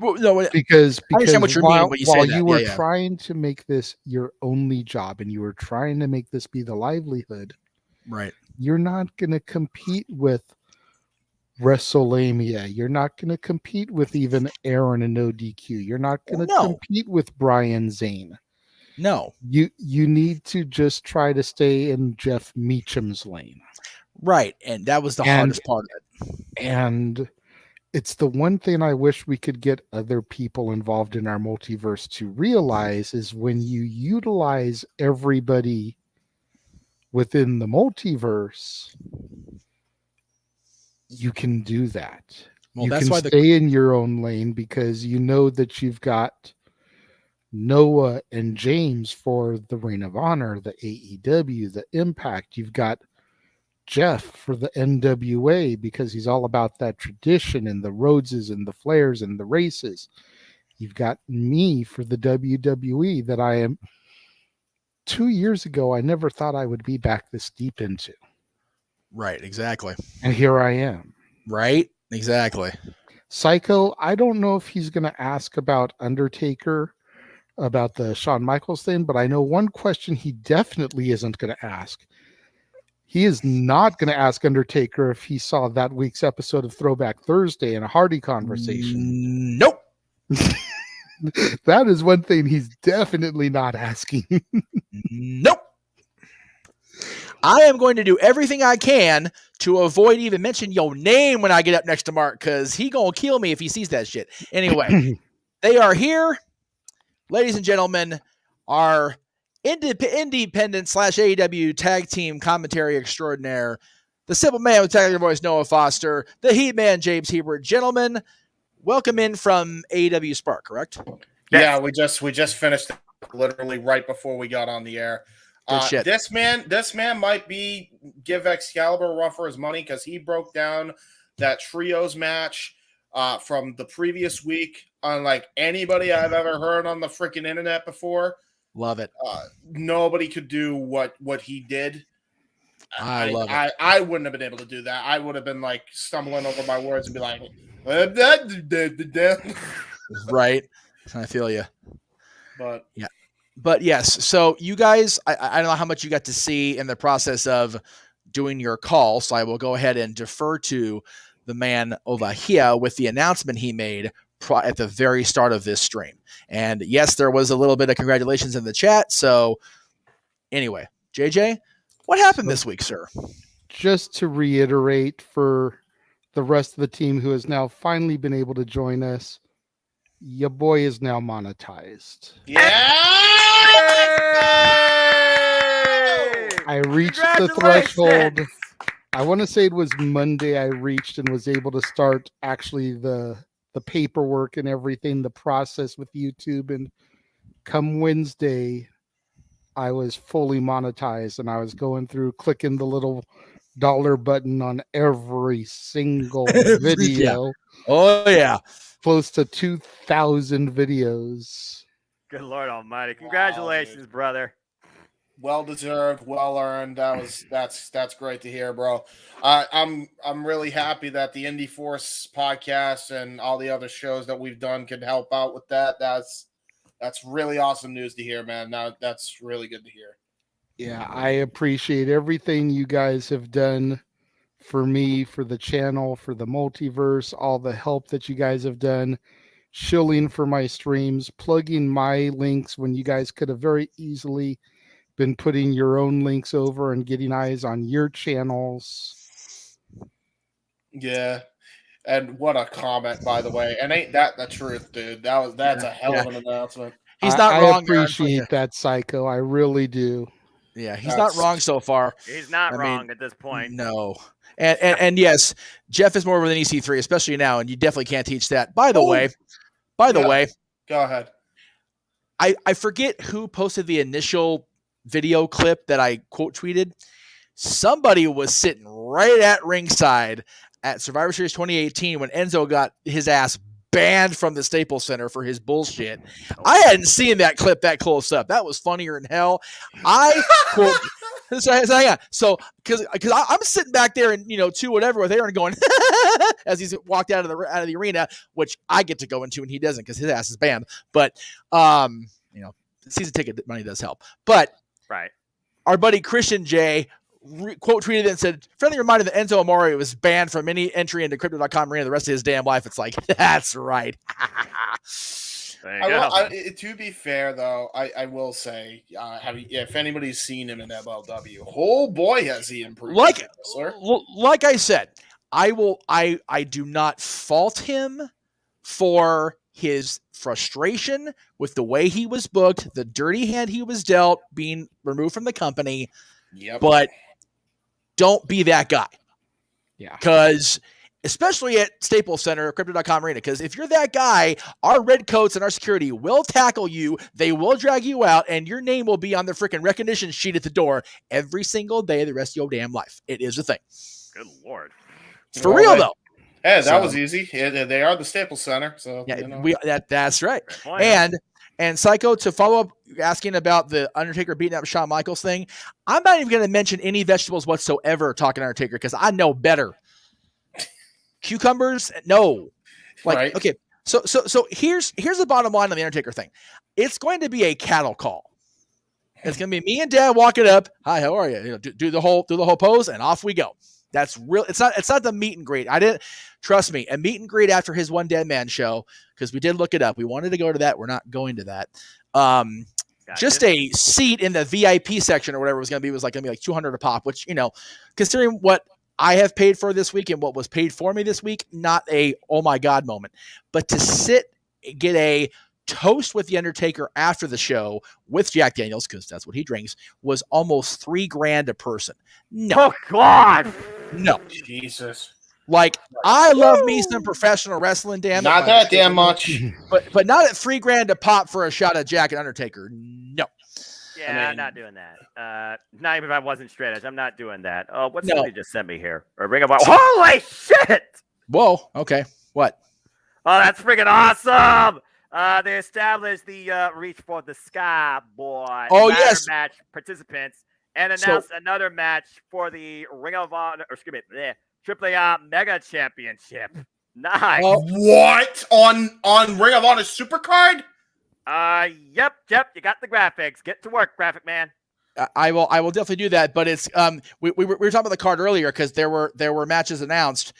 Well, no, because I understand what you mean when you say while that. you were Yeah. trying to make this your only job and you were trying to make this be the livelihood, right, you're not going to compete with WrestleMania. You're not going to compete with even Aaron and No DQ. You're not going to compete with Brian Zane. No. You need to just try to stay in Jeff Meacham's lane. Right. And that was the hardest part of it. And it's the one thing I wish we could get other people involved in our multiverse to realize is when you utilize everybody within the multiverse, you can do that. Well, you that's can why stay in your own lane because you know that you've got Noah and James for the Ring of Honor, the AEW, the Impact. You've got Jeff for the NWA because he's all about that tradition and the Rhodeses and the Flairs and the races. You've got me for the WWE that I am 2 years ago. I never thought I would be back this deep into. Right. Exactly. And here I am. Right. Exactly. Psycho, I don't know if he's going to ask about Undertaker, about the Shawn Michaels thing, but I know one question he definitely isn't going to ask. He is not going to ask Undertaker if he saw that week's episode of Throwback Thursday in a Hardy conversation. Nope. That is one thing he's definitely not asking. Nope. I am going to do everything I can to avoid even mentioning your name when I get up next to Mark, because he going to kill me if he sees that shit. Anyway, they are here. Ladies and gentlemen, our independent / AEW tag team commentary extraordinaire, the simple man with technical voice, Noah Foster, the Heat Man, James Hebert. Gentlemen, welcome in from AEW Spark, correct? Yeah, we just finished literally right before we got on the air. This man might be give Excalibur a run for his money because he broke down that trios match from the previous week unlike anybody I've ever heard on the freaking internet before. Love it. Nobody could do what he did. I love it. I wouldn't have been able to do that. I would have been like stumbling over my words and be like, right. I feel you. But yeah. But yes, so you guys, I don't know how much you got to see in the process of doing your call, so I will go ahead and defer to the man over here with the announcement he made at the very start of this stream. And yes, there was a little bit of congratulations in the chat. So anyway, JJ, what happened this week, sir? Just to reiterate for the rest of the team who has now finally been able to join us, your boy is now monetized. Yeah! I reached the threshold. I want to say it was Monday I reached and was able to start actually the paperwork and everything, the process with YouTube. And come Wednesday, I was fully monetized and I was going through clicking the little dollar button on every single video. Yeah. Oh, yeah. Close to 2,000 videos. Good Lord Almighty. Congratulations, brother. Well deserved, well earned. That's great to hear, bro. I'm really happy that the Indie Force podcast and all the other shows that we've done could help out with that. That's really awesome news to hear, man. Now that's really good to hear. Yeah, I appreciate everything you guys have done for me, for the channel, for the multiverse, all the help that you guys have done, shilling for my streams, plugging my links when you guys could have very easily been putting your own links over and getting eyes on your channels. Yeah. And what a comment, by the way. And ain't that the truth, dude? That's a hell of an announcement. He's not wrong. I appreciate that, Psycho. I really do. Yeah, he's not wrong so far. He's not wrong at this point. No. And yes, Jeff is more of an EC3, especially now, and you definitely can't teach that. By the way, go ahead. I forget who posted the initial video clip that I quote tweeted. Somebody was sitting right at ringside at Survivor Series 2018 when Enzo got his ass banned from the Staples Center for his bullshit. I hadn't seen that clip that close up. That was funnier than hell. I quote. So, because I'm sitting back there and 2 whatever with Aaron going as he's walked out of the arena, which I get to go into and he doesn't because his ass is banned. But season ticket money does help. But right, our buddy Christian J quote tweeted and said, "Friendly reminder that Enzo Amore was banned from any entry into Crypto.com arena the rest of his damn life." It's like, that's right. To be fair, though, I will say, if anybody's seen him in MLW, oh boy, has he improved. Like I said, I do not fault him for his frustration with the way he was booked, the dirty hand he was dealt, being removed from the company. Yep. But don't be that guy. Yeah. Because especially at Staples Center, Crypto.com Arena, because if you're that guy, our red coats and our security will tackle you, they will drag you out, and your name will be on the freaking recognition sheet at the door every single day of the rest of your damn life. It is a thing. Good Lord. For real, though. Hey, that was easy. They are the Staples Center, so that's right. And Psycho, to follow up asking about the Undertaker beating up Shawn Michaels thing, I'm not even going to mention any vegetables whatsoever talking Undertaker because I know better. Cucumbers, no. Right. Okay. So here's the bottom line on the Undertaker thing. It's going to be a cattle call. It's going to be me and Dad walking up. Hi, how are you? Do the whole pose and off we go. That's real. It's not the meet and greet. I didn't trust me. A meet and greet after his One Dead Man show, because we did look it up. We wanted to go to that. We're not going to that. Just a seat in the VIP section or whatever it was going to be was going to be like $200 a pop, which, considering what I have paid for this week and what was paid for me this week, not a oh my God moment, but to get a toast with the Undertaker after the show with Jack Daniels, because that's what he drinks, was almost $3,000 a person. No. Oh God. No. Jesus. I love me some professional wrestling, damn it. Not that damn much. But not at $3,000 a pop for a shot at Jack and Undertaker. No. Yeah, I'm not doing that. Not even if I wasn't straight edge. I'm not doing that. Oh, what's somebody just sent me here? Or Ring of Honor. Holy shit! Whoa. Okay. What? Oh, that's freaking awesome! They established the Reach for the Sky, boy. Oh, yes. Match participants and announced another match for the Ring of Honor, or excuse me, the AAA Mega Championship. Nice. What on Ring of Honor Supercard? Yep. You got the graphics. Get to work, graphic man. I will definitely do that. But it's we were talking about the card earlier because there were matches announced.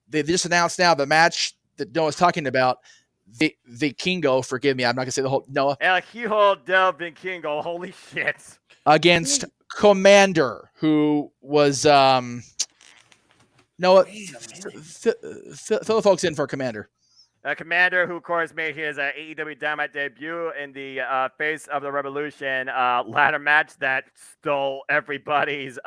They just announced now the match that Noah's talking about. The Kingo, forgive me, I'm not gonna say the whole Noah. El Hijo del Vikingo, holy shit. Against Commander, who was Noah. Fill the folks in for Commander. Commander, who of course made his AEW Dynamite debut in the Face of the Revolution ladder match that stole everybody's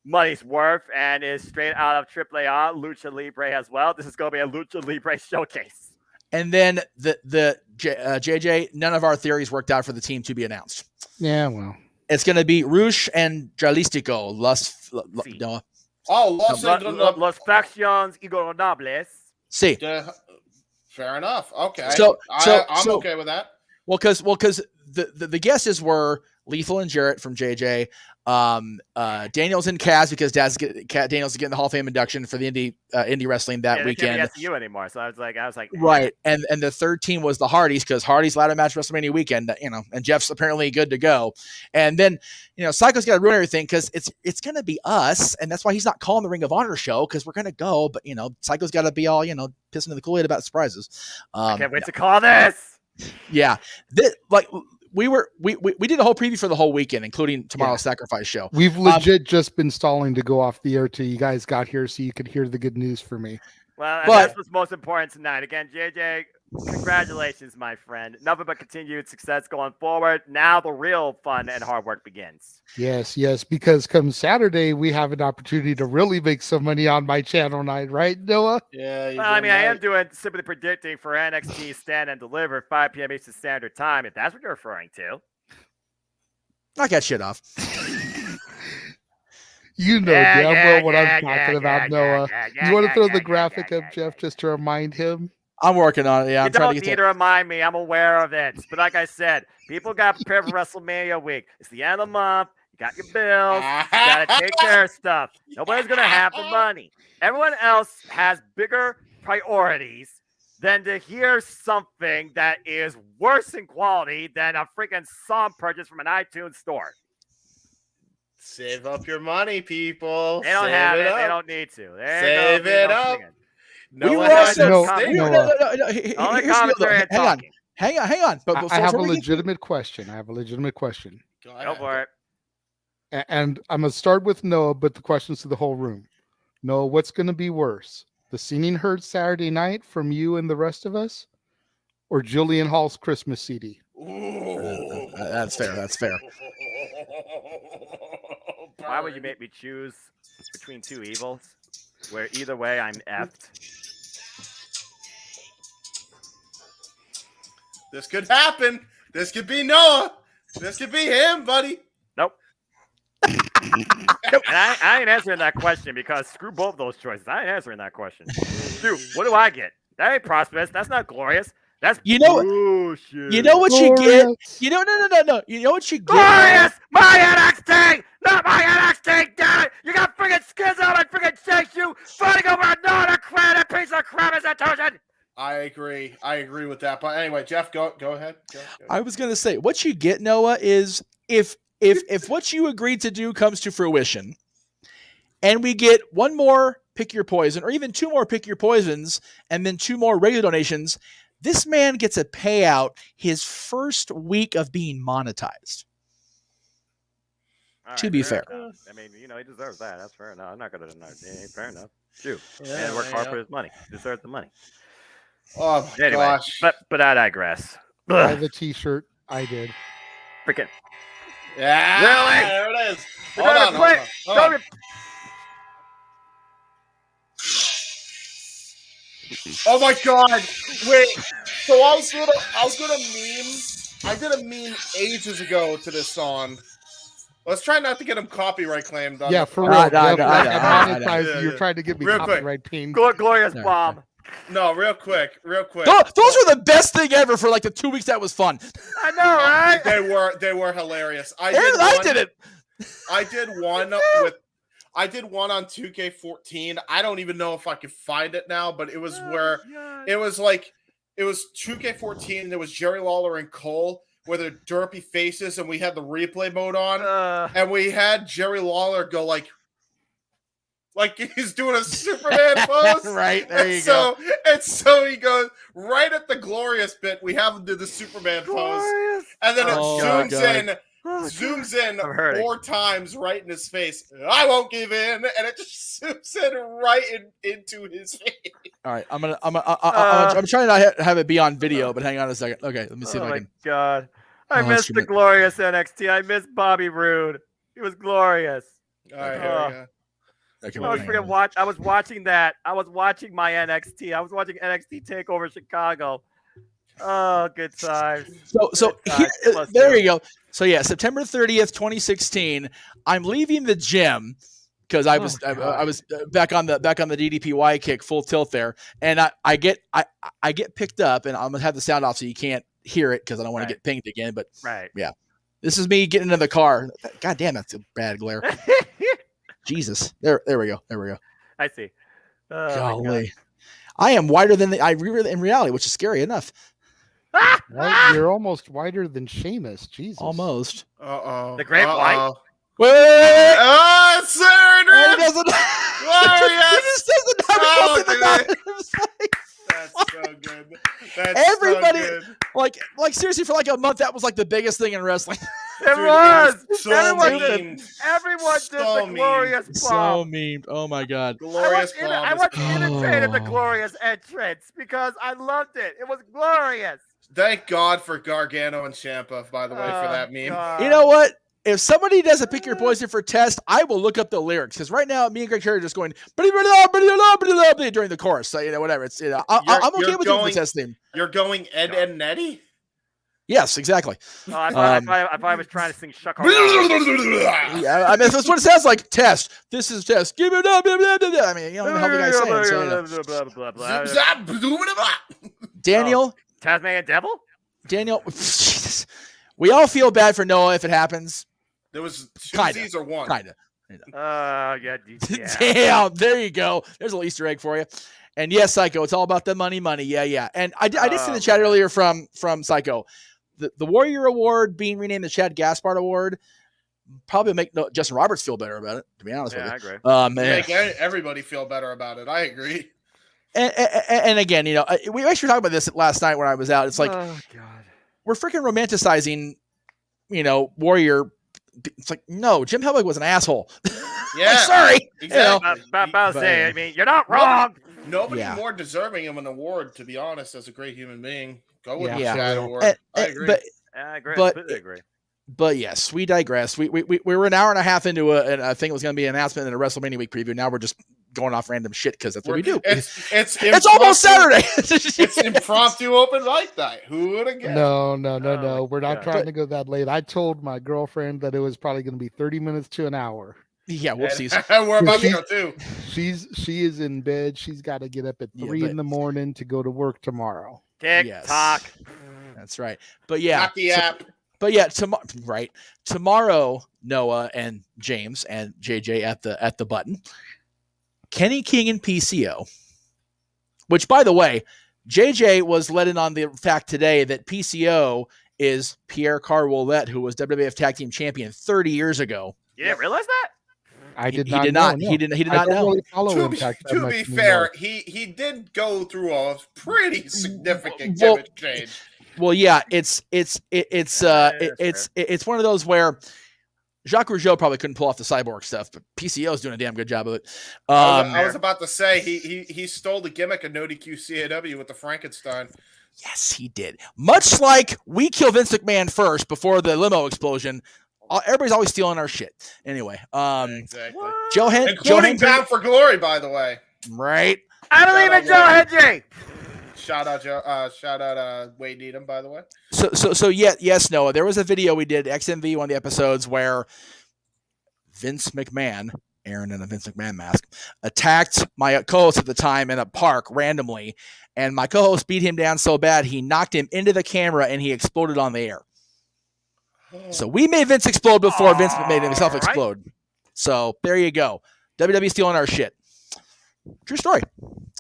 money's worth and is straight out of AAA Lucha Libre as well. This is going to be a Lucha Libre showcase. And then the JJ, none of our theories worked out for the team to be announced. Yeah, well. It's going to be Rush and Jalisco. Los Facciones Ingobernables. See. Fair enough. Okay. I'm okay with that. Well, because the guesses were Lethal and Jarrett from JJ, Daniels and Kaz because Daniels is getting the Hall of Fame induction for the indie wrestling that weekend. Can't be SU anymore, so I was like, right. And the third team was the Hardys because Hardys ladder match WrestleMania weekend, and Jeff's apparently good to go. And then Psycho's got to ruin everything because it's gonna be us, and that's why he's not calling the Ring of Honor show because we're gonna go, but Psycho's got to be all pissing in the Kool-Aid about surprises. I can't wait to call this. Yeah, we did a whole preview for the whole weekend, including tomorrow's Sacrifice show. We've legit just been stalling to go off the air till you guys got here so you could hear the good news for me. Well, that's what's most important tonight. Again, JJ, congratulations, my friend. Nothing but continued success going forward. Now the real fun and hard work begins. Yes, because come Saturday, we have an opportunity to really make some money on my channel night, right, Noah? Yeah. Well, I am doing Simply Predicting for NXT Stand and Deliver, 5 p.m. Eastern Standard Time, if that's what you're referring to. I got shit off. Damn well what I'm talking about, Noah. You want to throw the graphic up, Jeff, just to remind him? I'm working on it. Yeah, you don't need to remind me. I'm aware of it. But like I said, people got prepared for WrestleMania week. It's the end of the month. You got your bills. You got to take care of stuff. Nobody's going to have the money. Everyone else has bigger priorities than to hear something that is worse in quality than a freaking song purchase from an iTunes store. Save up your money, people. They don't have it. They don't need to. Save it up. Hang on. But I have a legitimate question. Go for it. And I'm going to start with Noah, but the question's to the whole room. Noah, what's going to be worse? The Singing Herd Saturday night from you and the rest of us? Or Jillian Hall's Christmas CD? That's fair. Why would you make me choose between two evils? Where either way I'm effed. This could happen. This could be Noah. This could be him, buddy. Nope. And I ain't answering that question because screw both those choices. I ain't answering that question. Dude, what do I get? That ain't prosperous. That's not glorious. That's bullshit. You know what you get? No. You know what you get? Glorious! My NXT! Not my NXT, damn it! You got friggin' skins on my friggin' chase you fighting over another credit piece of crap institution! I agree with that. But anyway, Jeff, go ahead. Go. I was gonna say what you get, Noah, is if what you agreed to do comes to fruition, and we get one more pick your poison, or even two more pick your poisons, and then two more regular donations, this man gets a payout his first week of being monetized. All to right, be fair. I mean, he deserves that. That's fair enough. I'm not going to deny it. Fair enough. Shoot. And work hard for his money. He deserves the money. Oh, my gosh. But I digress. I have a t-shirt. I did. Freaking. Yeah. Really? There it is. Hold on. Oh my God! Wait. So I was gonna meme. I did a meme ages ago to this song. Let's try not to get him copyright claimed. Yeah, for real. You're trying to get me copyright pinged. Glorious bomb. No, real quick. Those were the best thing ever for like the 2 weeks that was fun. I know, right? They were hilarious. I did it. I did one on 2K14. I don't even know if I could find it now, but it was it was 2K14. There was Jerry Lawler and Cole with their derpy faces, and we had the replay mode on, and we had Jerry Lawler go like he's doing a Superman pose. Right, there you go. And so he goes right at the Glorious bit. We have him do the Superman pose, and then it zooms in 4 times right in his face. I won't give in, and it just zooms in right into his face. All right, I'm trying not to have it be on video, but hang on a second. Okay, let me see if I can. Oh my God, I missed the glorious NXT. I missed Bobby Roode. He was glorious. All right, here we go. Okay, I was watching that. I was watching my NXT. I was watching NXT TakeOver Chicago. Oh, good times. So there you go. So yeah, September 30th, 2016. I'm leaving the gym because I was back on the DDPY kick, full tilt there, and I get picked up, and I'm gonna have the sound off so you can't hear it because I don't want to get pinged again. But yeah, this is me getting into the car. God damn, that's a bad glare. Jesus, there we go. I see. Golly, I am wider than in reality, which is scary enough. Right? You're almost wider than Sheamus. Jesus, almost. The Great White. Wait. Oh, Sarah! He doesn't. He just doesn't have it in his face. That's so good. Everybody, so good. like seriously, for like a month, that was like the biggest thing in wrestling. It was. So everyone memed. did the glorious bomb. So memed. Oh my God. Glorious bomb. I was imitating the glorious entrance because I loved it. It was glorious. Thank God for Gargano and Ciampa, by the way, for that meme. You know what? If somebody does a pick your poison for test, I will look up the lyrics because right now me and Greg Terry are just going during the chorus. So whatever. It's I'm okay with doing the test theme. You're going Ed and Nettie? Yes, exactly. Oh, I thought I was trying to sing Shuck. Yeah, I mean that's what it sounds like. Test. This is test. Give it up. I mean, you know how the guy saying. Daniel. Tasmanian Devil. Daniel. Jesus. We all feel bad for Noah if it happens. There was 2 Z's or 1. Kinda. Yeah. Damn, there you go. There's a little Easter egg for you. And yes, Psycho, it's all about the money. Yeah. And I did see the chat earlier from Psycho. The Warrior Award being renamed the Chad Gaspard Award probably make Justin Roberts feel better about it, to be honest with you. I agree. Make everybody feel better about it. I agree. And again, we actually were talking about this last night when I was out. It's like, oh God. We're freaking romanticizing, Warrior. It's like, no, Jim Hellwig was an asshole. Yeah. Sorry. Exactly. I mean, you're not wrong. Nobody more deserving of an award, to be honest, as a great human being. Go with the Chad Award. I agree. I agree. I completely agree. But yes, we digress. We were an hour and a half into a thing that was going to be an announcement in a WrestleMania week preview. Now we're just going off random shit because that's what we do. It's almost Saturday. It's impromptu open mic night. Who would have guessed? No. We're not trying to go that late. I told my girlfriend that it was probably going to be 30 minutes to an hour. Yeah, whoopsies. We're about to go too. She is in bed. She's got to get up at 3 in the morning to go to work tomorrow. TikTok. That's right. But yeah. Not the app. But yeah, tomorrow, Noah and James and JJ at the button. Kenny King and PCO. Which, by the way, JJ was let in on the fact today that PCO is Pierre Carwolette, who was WWF Tag Team Champion 30 years ago. You didn't realize that? He did not know. To be fair, he did go through a pretty significant gimmick change. Well, yeah, it's one of those where Jacques Rougeau probably couldn't pull off the cyborg stuff, but PCO is doing a damn good job of it. I was about to say he stole the gimmick of No DQ CAW with the Frankenstein. Yes, he did. Much like we kill Vince McMahon first before the limo explosion. Everybody's always stealing our shit. Anyway, exactly. Including Bound for Glory, by the way. Right. I believe in Joe Hendry. Shout out Wade Needham, by the way. So yes, Noah. There was a video we did, XMV, one of the episodes where Vince McMahon, Aaron in a Vince McMahon mask, attacked my co-host at the time in a park randomly, and my co-host beat him down so bad he knocked him into the camera and he exploded on the air. So we made Vince explode before Vince made himself explode. So there you go. WWE stealing our shit. True story.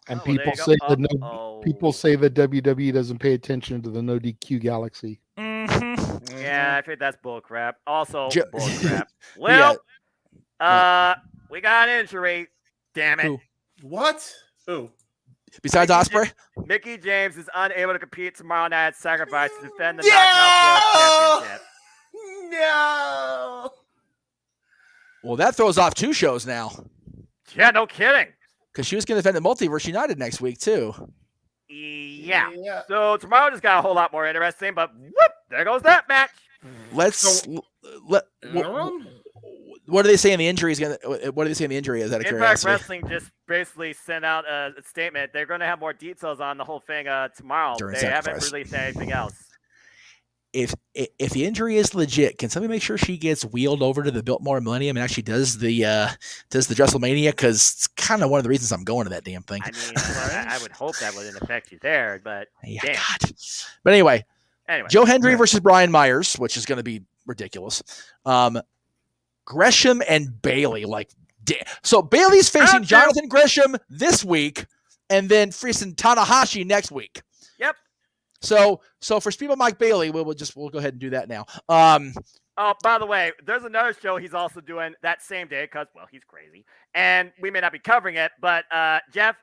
And people say people say that WWE doesn't pay attention to the no DQ galaxy. Mm-hmm. Yeah, I think that's bullcrap. Also, bullcrap. Well, we got an injury. Damn it. Who? What? Who? Besides Ospreay? Mickie James is unable to compete tomorrow night at Sacrifice to defend the Knockout World Championship. No. Well, that throws off 2 shows now. Yeah, no kidding. Because she was going to defend the Multiverse United next week, too. Yeah. So tomorrow just got a whole lot more interesting, but whoop, there goes that match. What do they say in the injury? What do they say in the injury? Is that a Impact Wrestling just basically sent out a statement. They're going to have more details on the whole thing tomorrow. They haven't released anything else. If the injury is legit, can somebody make sure she gets wheeled over to the Biltmore Millennium and actually does the WrestleMania? Because it's kind of one of the reasons I'm going to that damn thing. I mean, I would hope that wouldn't affect you there, but yeah, damn. God. But anyway, Joe Hendry versus Brian Myers, which is going to be ridiculous. Gresham and Bailey, so Bailey's facing Jonathan Gresham this week, and then facing Tanahashi next week. Yep. So for Speedball Mike Bailey, we'll go ahead and do that now. Oh, by the way, there's another show he's also doing that same day because, well, he's crazy, and we may not be covering it, but Jeff,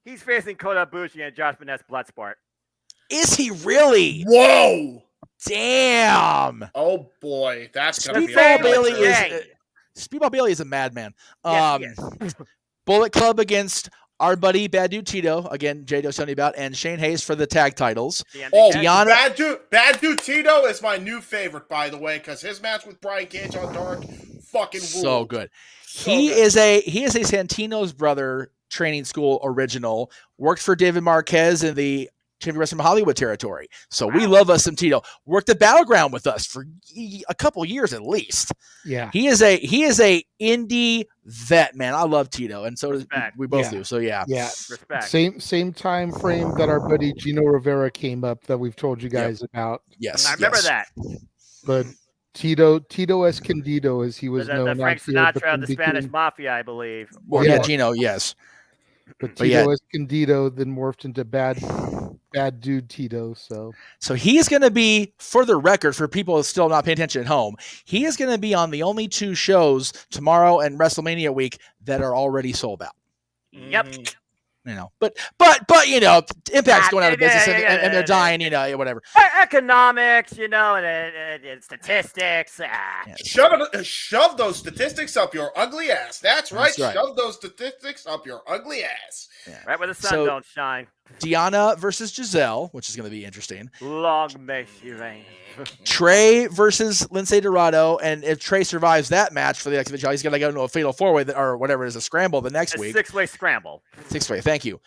he's facing Kota Ibushi and Josh Barnett's Bloodsport. Is he really? Whoa! Damn! Oh boy, that's gonna be Speedball Bailey is a madman. Yes. Bullet Club against our buddy Bad Dude Tito, again, Jay Doe's telling me about, and Shane Hayes for the tag titles. Bad Dude Tito is my new favorite, by the way, because his match with Brian Cage on Dark fucking ruled. So good. He is a Santino's brother training school original, worked for David Marquez in the Champion Wrestling Hollywood territory. So we love us some Tito. Worked the Battleground with us for a couple years at least. Yeah. He is a indie vet, man. I love Tito, and so we both do. So yeah. Respect. Same time frame that our buddy Gino Rivera came up that we've told you guys about. Yes. I remember that. But Tito Escondido, as he was known. The Frank Sinatra of the Spanish Mafia, I believe. Well, yeah, Gino, yes. But Tito Escondido then morphed into Bad Dude Tito. So he's going to be, for the record, for people still not paying attention at home, he is going to be on the only 2 shows tomorrow and WrestleMania week that are already sold out. Yep. But Impact's going out of business and they're dying, whatever. Economics, and statistics. Shove those statistics up your ugly ass. That's right. Shove those statistics up your ugly ass. Yeah. Right where the sun don't shine. Deanna versus Giselle, which is going to be interesting. Long may she reign. Trey versus Lindsay Dorado, and if Trey survives that match for the next video, he's going to go into a fatal 4-way or whatever it is, a scramble the next week. 6-way scramble. 6-way, thank you.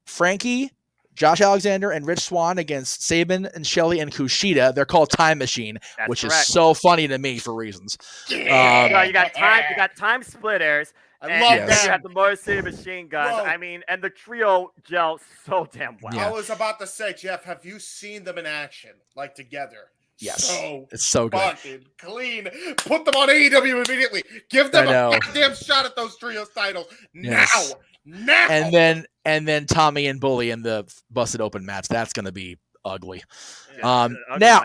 Frankie, Josh Alexander, and Rich Swann against Sabin and Shelley and Kushida. They're called Time Machine, which is so funny to me for reasons. You got time splitters. I love that. You have the Motor City Machine Guns. Bro. I mean, and the trio gel so damn well. I was about to say, Jeff, have you seen them in action, together? Yes. It's so good. Fucking clean. Put them on AEW immediately. Give them a goddamn shot at those trios titles now. And then Tommy and Bully in the Busted Open match. That's going to be ugly. Yeah,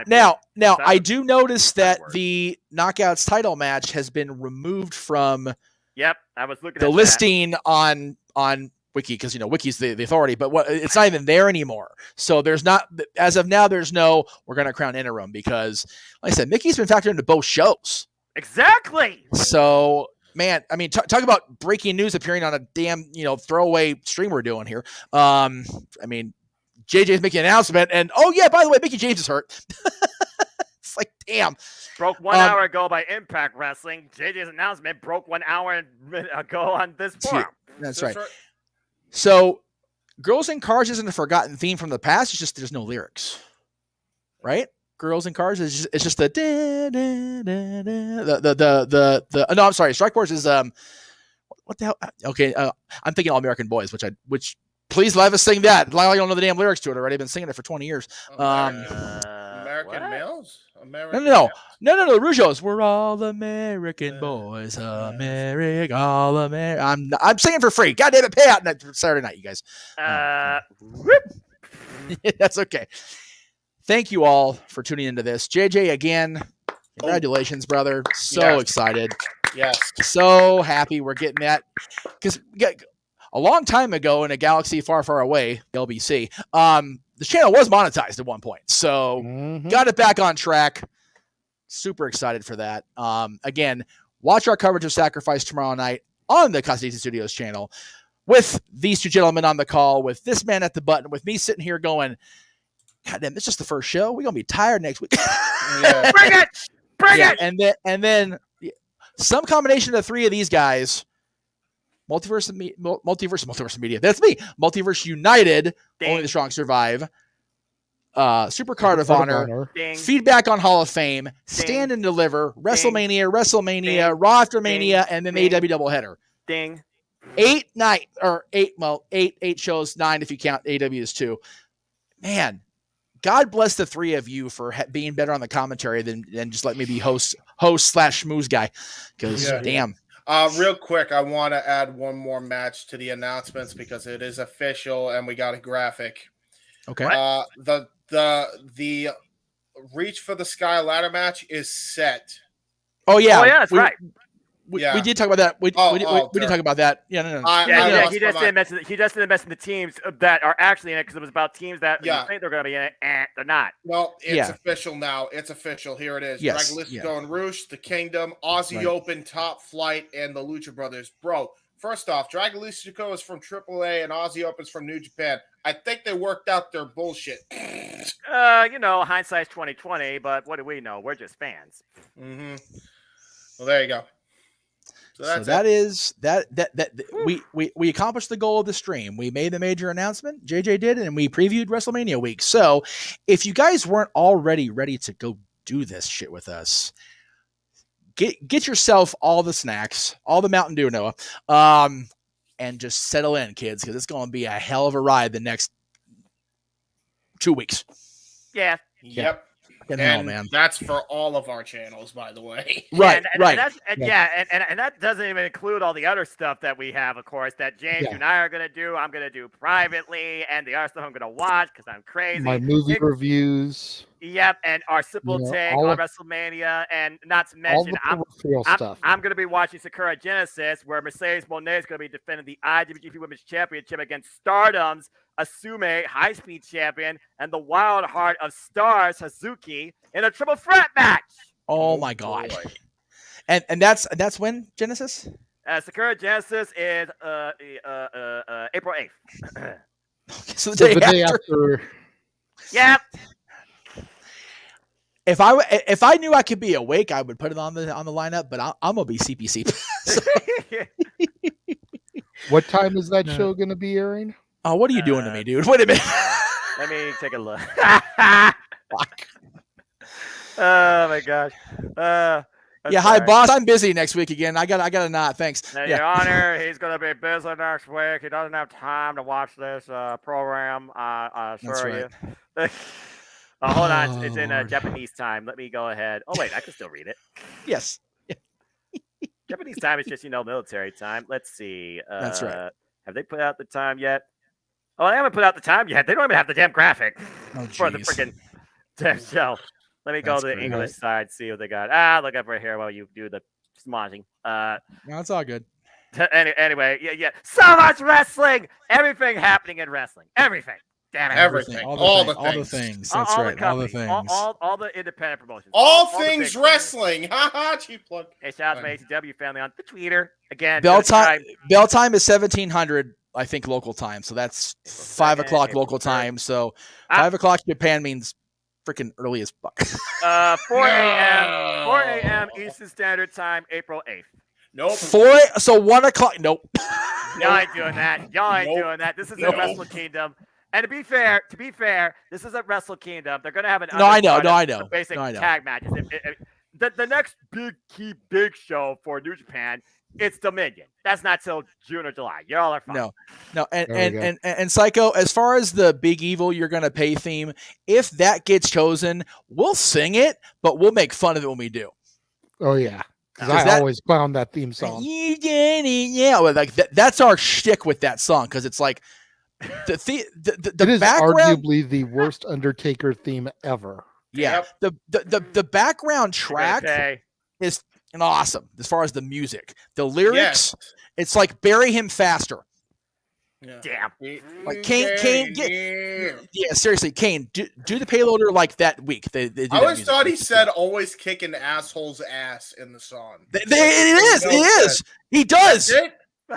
now, I do notice that the Knockouts title match has been removed from. Yep, I was looking at the that. listing on Wiki, because Wiki's the authority, but it's not even there anymore. So there's not, as of now, there's no we're going to crown interim, because, like I said, Mickey's been factored into both shows. Exactly. So, man, I mean, talk about breaking news appearing on a damn throwaway stream we're doing here. I mean, JJ's making an announcement, and by the way, Mickey James is hurt. It's like, damn. Broke 1 hour ago by Impact Wrestling. JJ's announcement broke 1 hour ago on this forum. That's right. So, Girls in Cars isn't a forgotten theme from the past. It's just there's no lyrics, right? Girls in Cars is just the no, I'm sorry. Strike Force is what the hell? Okay, I'm thinking All American Boys, which please let us sing that. I don't know the damn lyrics to it already. I've been singing it for 20 years. American Males. American. No. The Rougeos. We're all American boys. America, all American. I'm singing for free. God damn it, pay out Saturday night, you guys. That's okay. Thank you all for tuning into this. JJ, again, congratulations, brother. So excited. Yes. So happy we're getting that. Because a long time ago in a galaxy far, far away, LBC, the channel was monetized at one point. So got it back on track. Super excited for that. Again, watch our coverage of Sacrifice tomorrow night on the Costation Studios channel with these two gentlemen on the call, with this man at the button, with me sitting here going, God damn, it's just the first show. We're going to be tired next week. Yeah. Bring it! And then some combination of the three of these guys, Multiverse of Media. That's me. Multiverse United. Ding. Only the strong survive. Super Card of Honor. Ding. Feedback on Hall of Fame. Ding. Stand and Deliver. WrestleMania. Ding. Raw After Mania, and then the AEW doubleheader. Ding. 8 shows, 9 if you count AEW as 2. Man, God bless the three of you for being better on the commentary than just let me be host / schmooze guy. Because damn. Real quick, I want to add one more match to the announcements because it is official and we got a graphic. Okay. The Reach for the Sky ladder match is set. Oh yeah, that's right. We did talk about that. We did talk about that. Yeah, no. He just didn't mention the teams that are actually in it because it was about teams that you think they're going to be in it, and they're not. Well, it's official now. It's official. Here it is. Yes. Dragolistico and Roosh, the Kingdom, Aussie Open, Top Flight, and the Lucha Brothers. Bro, first off, Dragolistico is from AAA and Aussie Open's from New Japan. I think they worked out their bullshit. Hindsight's 20/20, but what do we know? We're just fans. Mm-hmm. Well, there you go. So that is that we accomplished the goal of the stream. We made the major announcement, JJ did, and we previewed WrestleMania week. So if you guys weren't already ready to go do this shit with us, get yourself all the snacks, all the Mountain Dew, Noah, and just settle in, kids, because it's going to be a hell of a ride the next 2 weeks. Yeah. Yep. And hell, man. That's for all of our channels, by the way. Right, and that doesn't even include all the other stuff that we have, of course, that James and I are going to do. I'm going to do privately, and the other stuff I'm going to watch because I'm crazy. My movie reviews. Yep, and our simple take on WrestleMania, and not to mention, I'm going to be watching Sakura Genesis, where Mercedes Moné is going to be defending the IWGP Women's Championship against Stardom's Asume high-speed champion and the wild heart of Stars Hazuki in a triple threat match. Oh my God! And that's when Genesis. Sakura Genesis is April 8th. So the day after. Yep. If I knew I could be awake, I would put it on the lineup. But I'm gonna be CPC. What time is that show gonna be airing? Oh, what are you doing to me, dude? Wait a minute. Let me take a look. Oh my gosh. Hi, boss. I'm busy next week again. I got a nod. Thanks. Your Honor, he's gonna be busy next week. He doesn't have time to watch this program. I assure you. Hold on, it's in Japanese time. Let me go ahead. Oh wait, I can still read it. Yes. Japanese time is just military time. Let's see. That's right. Have they put out the time yet? Oh, they haven't put out the time yet. They don't even have the damn graphic for the freaking damn show. Let me go to the English side, see what they got. Look up right here while you do the smudging. No, it's all good. Anyway, yeah. So much wrestling. Everything happening in wrestling. Everything. Damn it. Everything. All the things. That's right. All the things. All the independent promotions. All things wrestling. Ha cheap plug. Hey, shout out to my ACW family on the Twitter. Again, bell time is 1700, I think, local time. So that's 5 o'clock local time. So 5 o'clock Japan means freaking early as fuck. 4 a.m. Eastern Standard Time, April 8th. Nope. 1 o'clock. Nope. Y'all ain't doing that. Doing that. This is a Wrestle Kingdom. And to be fair, this is at Wrestle Kingdom. They're going to have an I know. basic tag matches. the next big show for New Japan, it's Dominion. That's not till June or July. Y'all are fine. No, and Psycho, as far as the Big Evil you're gonna pay theme, if that gets chosen, we'll sing it, but we'll make fun of it when we do. Oh yeah, because I always clown that theme song. Yeah, well, like that's our shtick with that song, because it's like the it is arguably the worst Undertaker theme ever. Yeah, the background track is awesome as far as the music. The lyrics, it's like bury him faster. Yeah. Damn. Like Kane, seriously, Kane, do the payloader like that week. They I always thought he said always kick an asshole's ass in the song. It is. He does.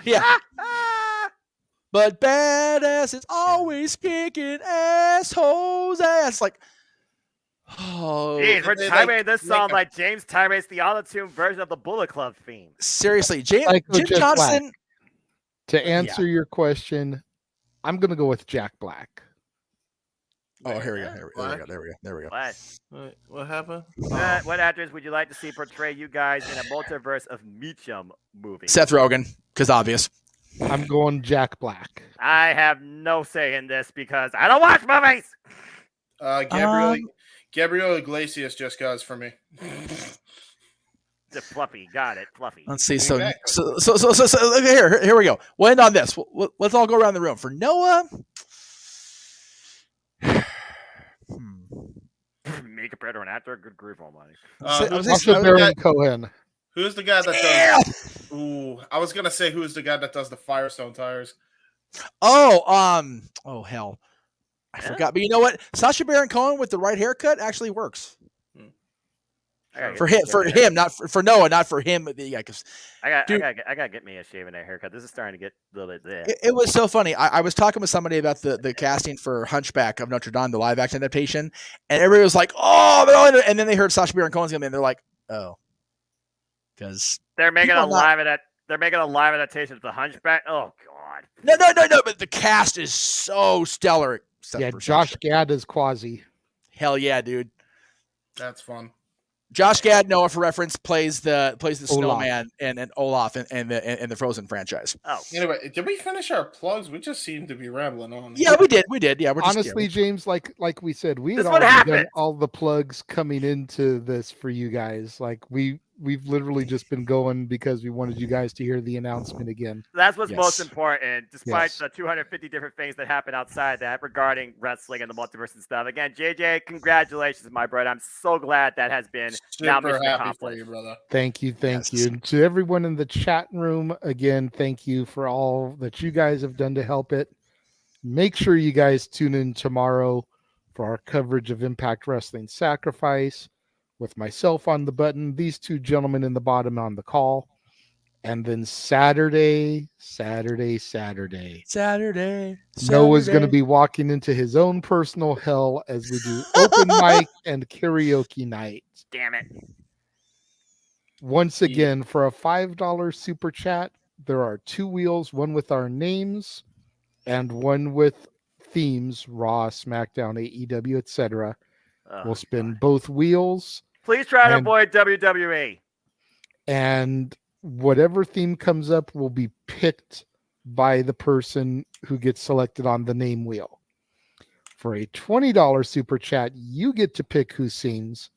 Yeah. But badass is always kicking assholes' ass. Like, oh, jeez, we're tirade this song like James tirades the auto-tune version of the Bullet Club theme. Seriously, Jim Johnson. To answer your question, I'm going to go with Jack Black. Oh, here we go. There we go. What happened? What actors would you like to see portray you guys in a Multiverse of Media movie? Seth Rogen, because obvious. I'm going Jack Black. I have no say in this because I don't watch movies. Gabriel Iglesias just goes for me. The Fluffy, got it, Fluffy. Let's see. So here we go. We'll end on this. Let's all go around the room. For Noah, make a better an actor. Good grief, almighty. Sacha Baron Cohen. Who's the guy that does? Ooh, I was gonna say who's the guy that does the Firestone tires. Oh hell, I forgot. But you know what? Sacha Baron Cohen with the right haircut actually works. For him, not for Noah, not for him. Yeah, because I gotta get me a shave and a haircut. This is starting to get a little bit there. It was so funny. I was talking with somebody about the casting for Hunchback of Notre Dame, the live action adaptation, and everybody was like, "Oh," and then they heard Sacha Baron Cohen's coming in, and they're like, "Oh," because they're making a live adaptation of the Hunchback. Oh God! No! But the cast is so stellar. Yeah, Josh Gad is Quasi. Hell yeah, dude. That's fun. Josh Gad, Noah for reference, plays the snowman and Olaf in the Frozen franchise. Oh, anyway, did we finish our plugs? We just seem to be rambling on. Yeah, we did. Yeah, honestly, James, like we said, we had already done all the plugs coming into this for you guys. Like we've literally just been going because we wanted you guys to hear the announcement again. That's what's most important, despite the 250 different things that happen outside that regarding wrestling and the multiverse and stuff. Again, JJ, congratulations, my brother. I'm so glad that has been now mission accomplished. For you, brother. Thank you. And to everyone in the chat room, again, thank you for all that you guys have done to help it. Make sure you guys tune in tomorrow for our coverage of Impact Wrestling Sacrifice, with myself on the button, these two gentlemen in the bottom on the call. And then Saturday. Noah's going to be walking into his own personal hell as we do open mic and karaoke night. Damn it. Once again, for a $5 super chat, there are two wheels, one with our names and one with themes, Raw, SmackDown, AEW, etc. We'll spin both wheels. Please try to avoid WWE. And whatever theme comes up will be picked by the person who gets selected on the name wheel. For a $20 super chat, you get to pick who sings.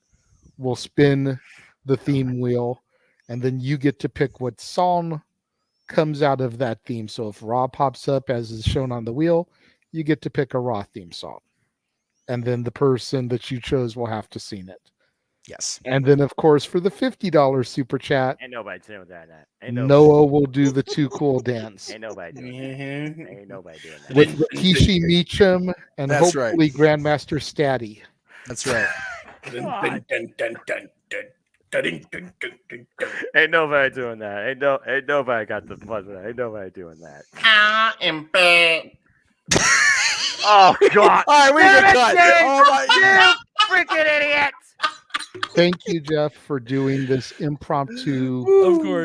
We'll spin the theme wheel, and then you get to pick what song comes out of that theme. So if Raw pops up as is shown on the wheel, you get to pick a Raw theme song. And then the person that you chose will have to sing it. Yes. And then, of course, for the $50 super chat, ain't nobody doing that. Noah will do the Too Cool dance. Ain't nobody doing that. Ain't nobody doing that. With Rikishi Meacham and hopefully Grandmaster Statty. That's right. Ain't nobody doing that. Ain't nobody got the fun with that. Ain't nobody doing that. I am bad. Oh God! All right, we get cut. Oh my freaking idiot! Thank you, Jeff, for doing this impromptu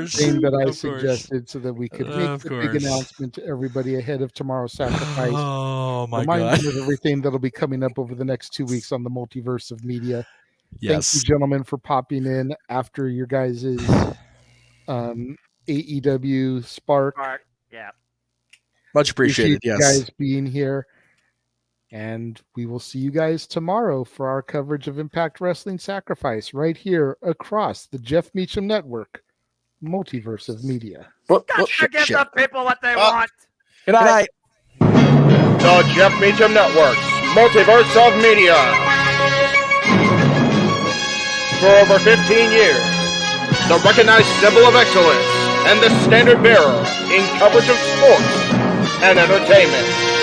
thing that I suggested so that we could make the big announcement to everybody ahead of tomorrow's sacrifice. Oh my God! Remind them of everything that'll be coming up over the next 2 weeks on the Multiverse of Media. Yes. Thank you, gentlemen, for popping in after your guys' AEW Spark. Yeah. Much appreciated. Appreciate Yes. you guys being here. And we will see you guys tomorrow for our coverage of Impact Wrestling Sacrifice right here across the Jeff Meacham Network, Multiverse of Media. Got to give the people what they want. Good night. The Jeff Meacham Network's Multiverse of Media. For over 15 years, the recognized symbol of excellence and the standard bearer in coverage of sports and entertainment.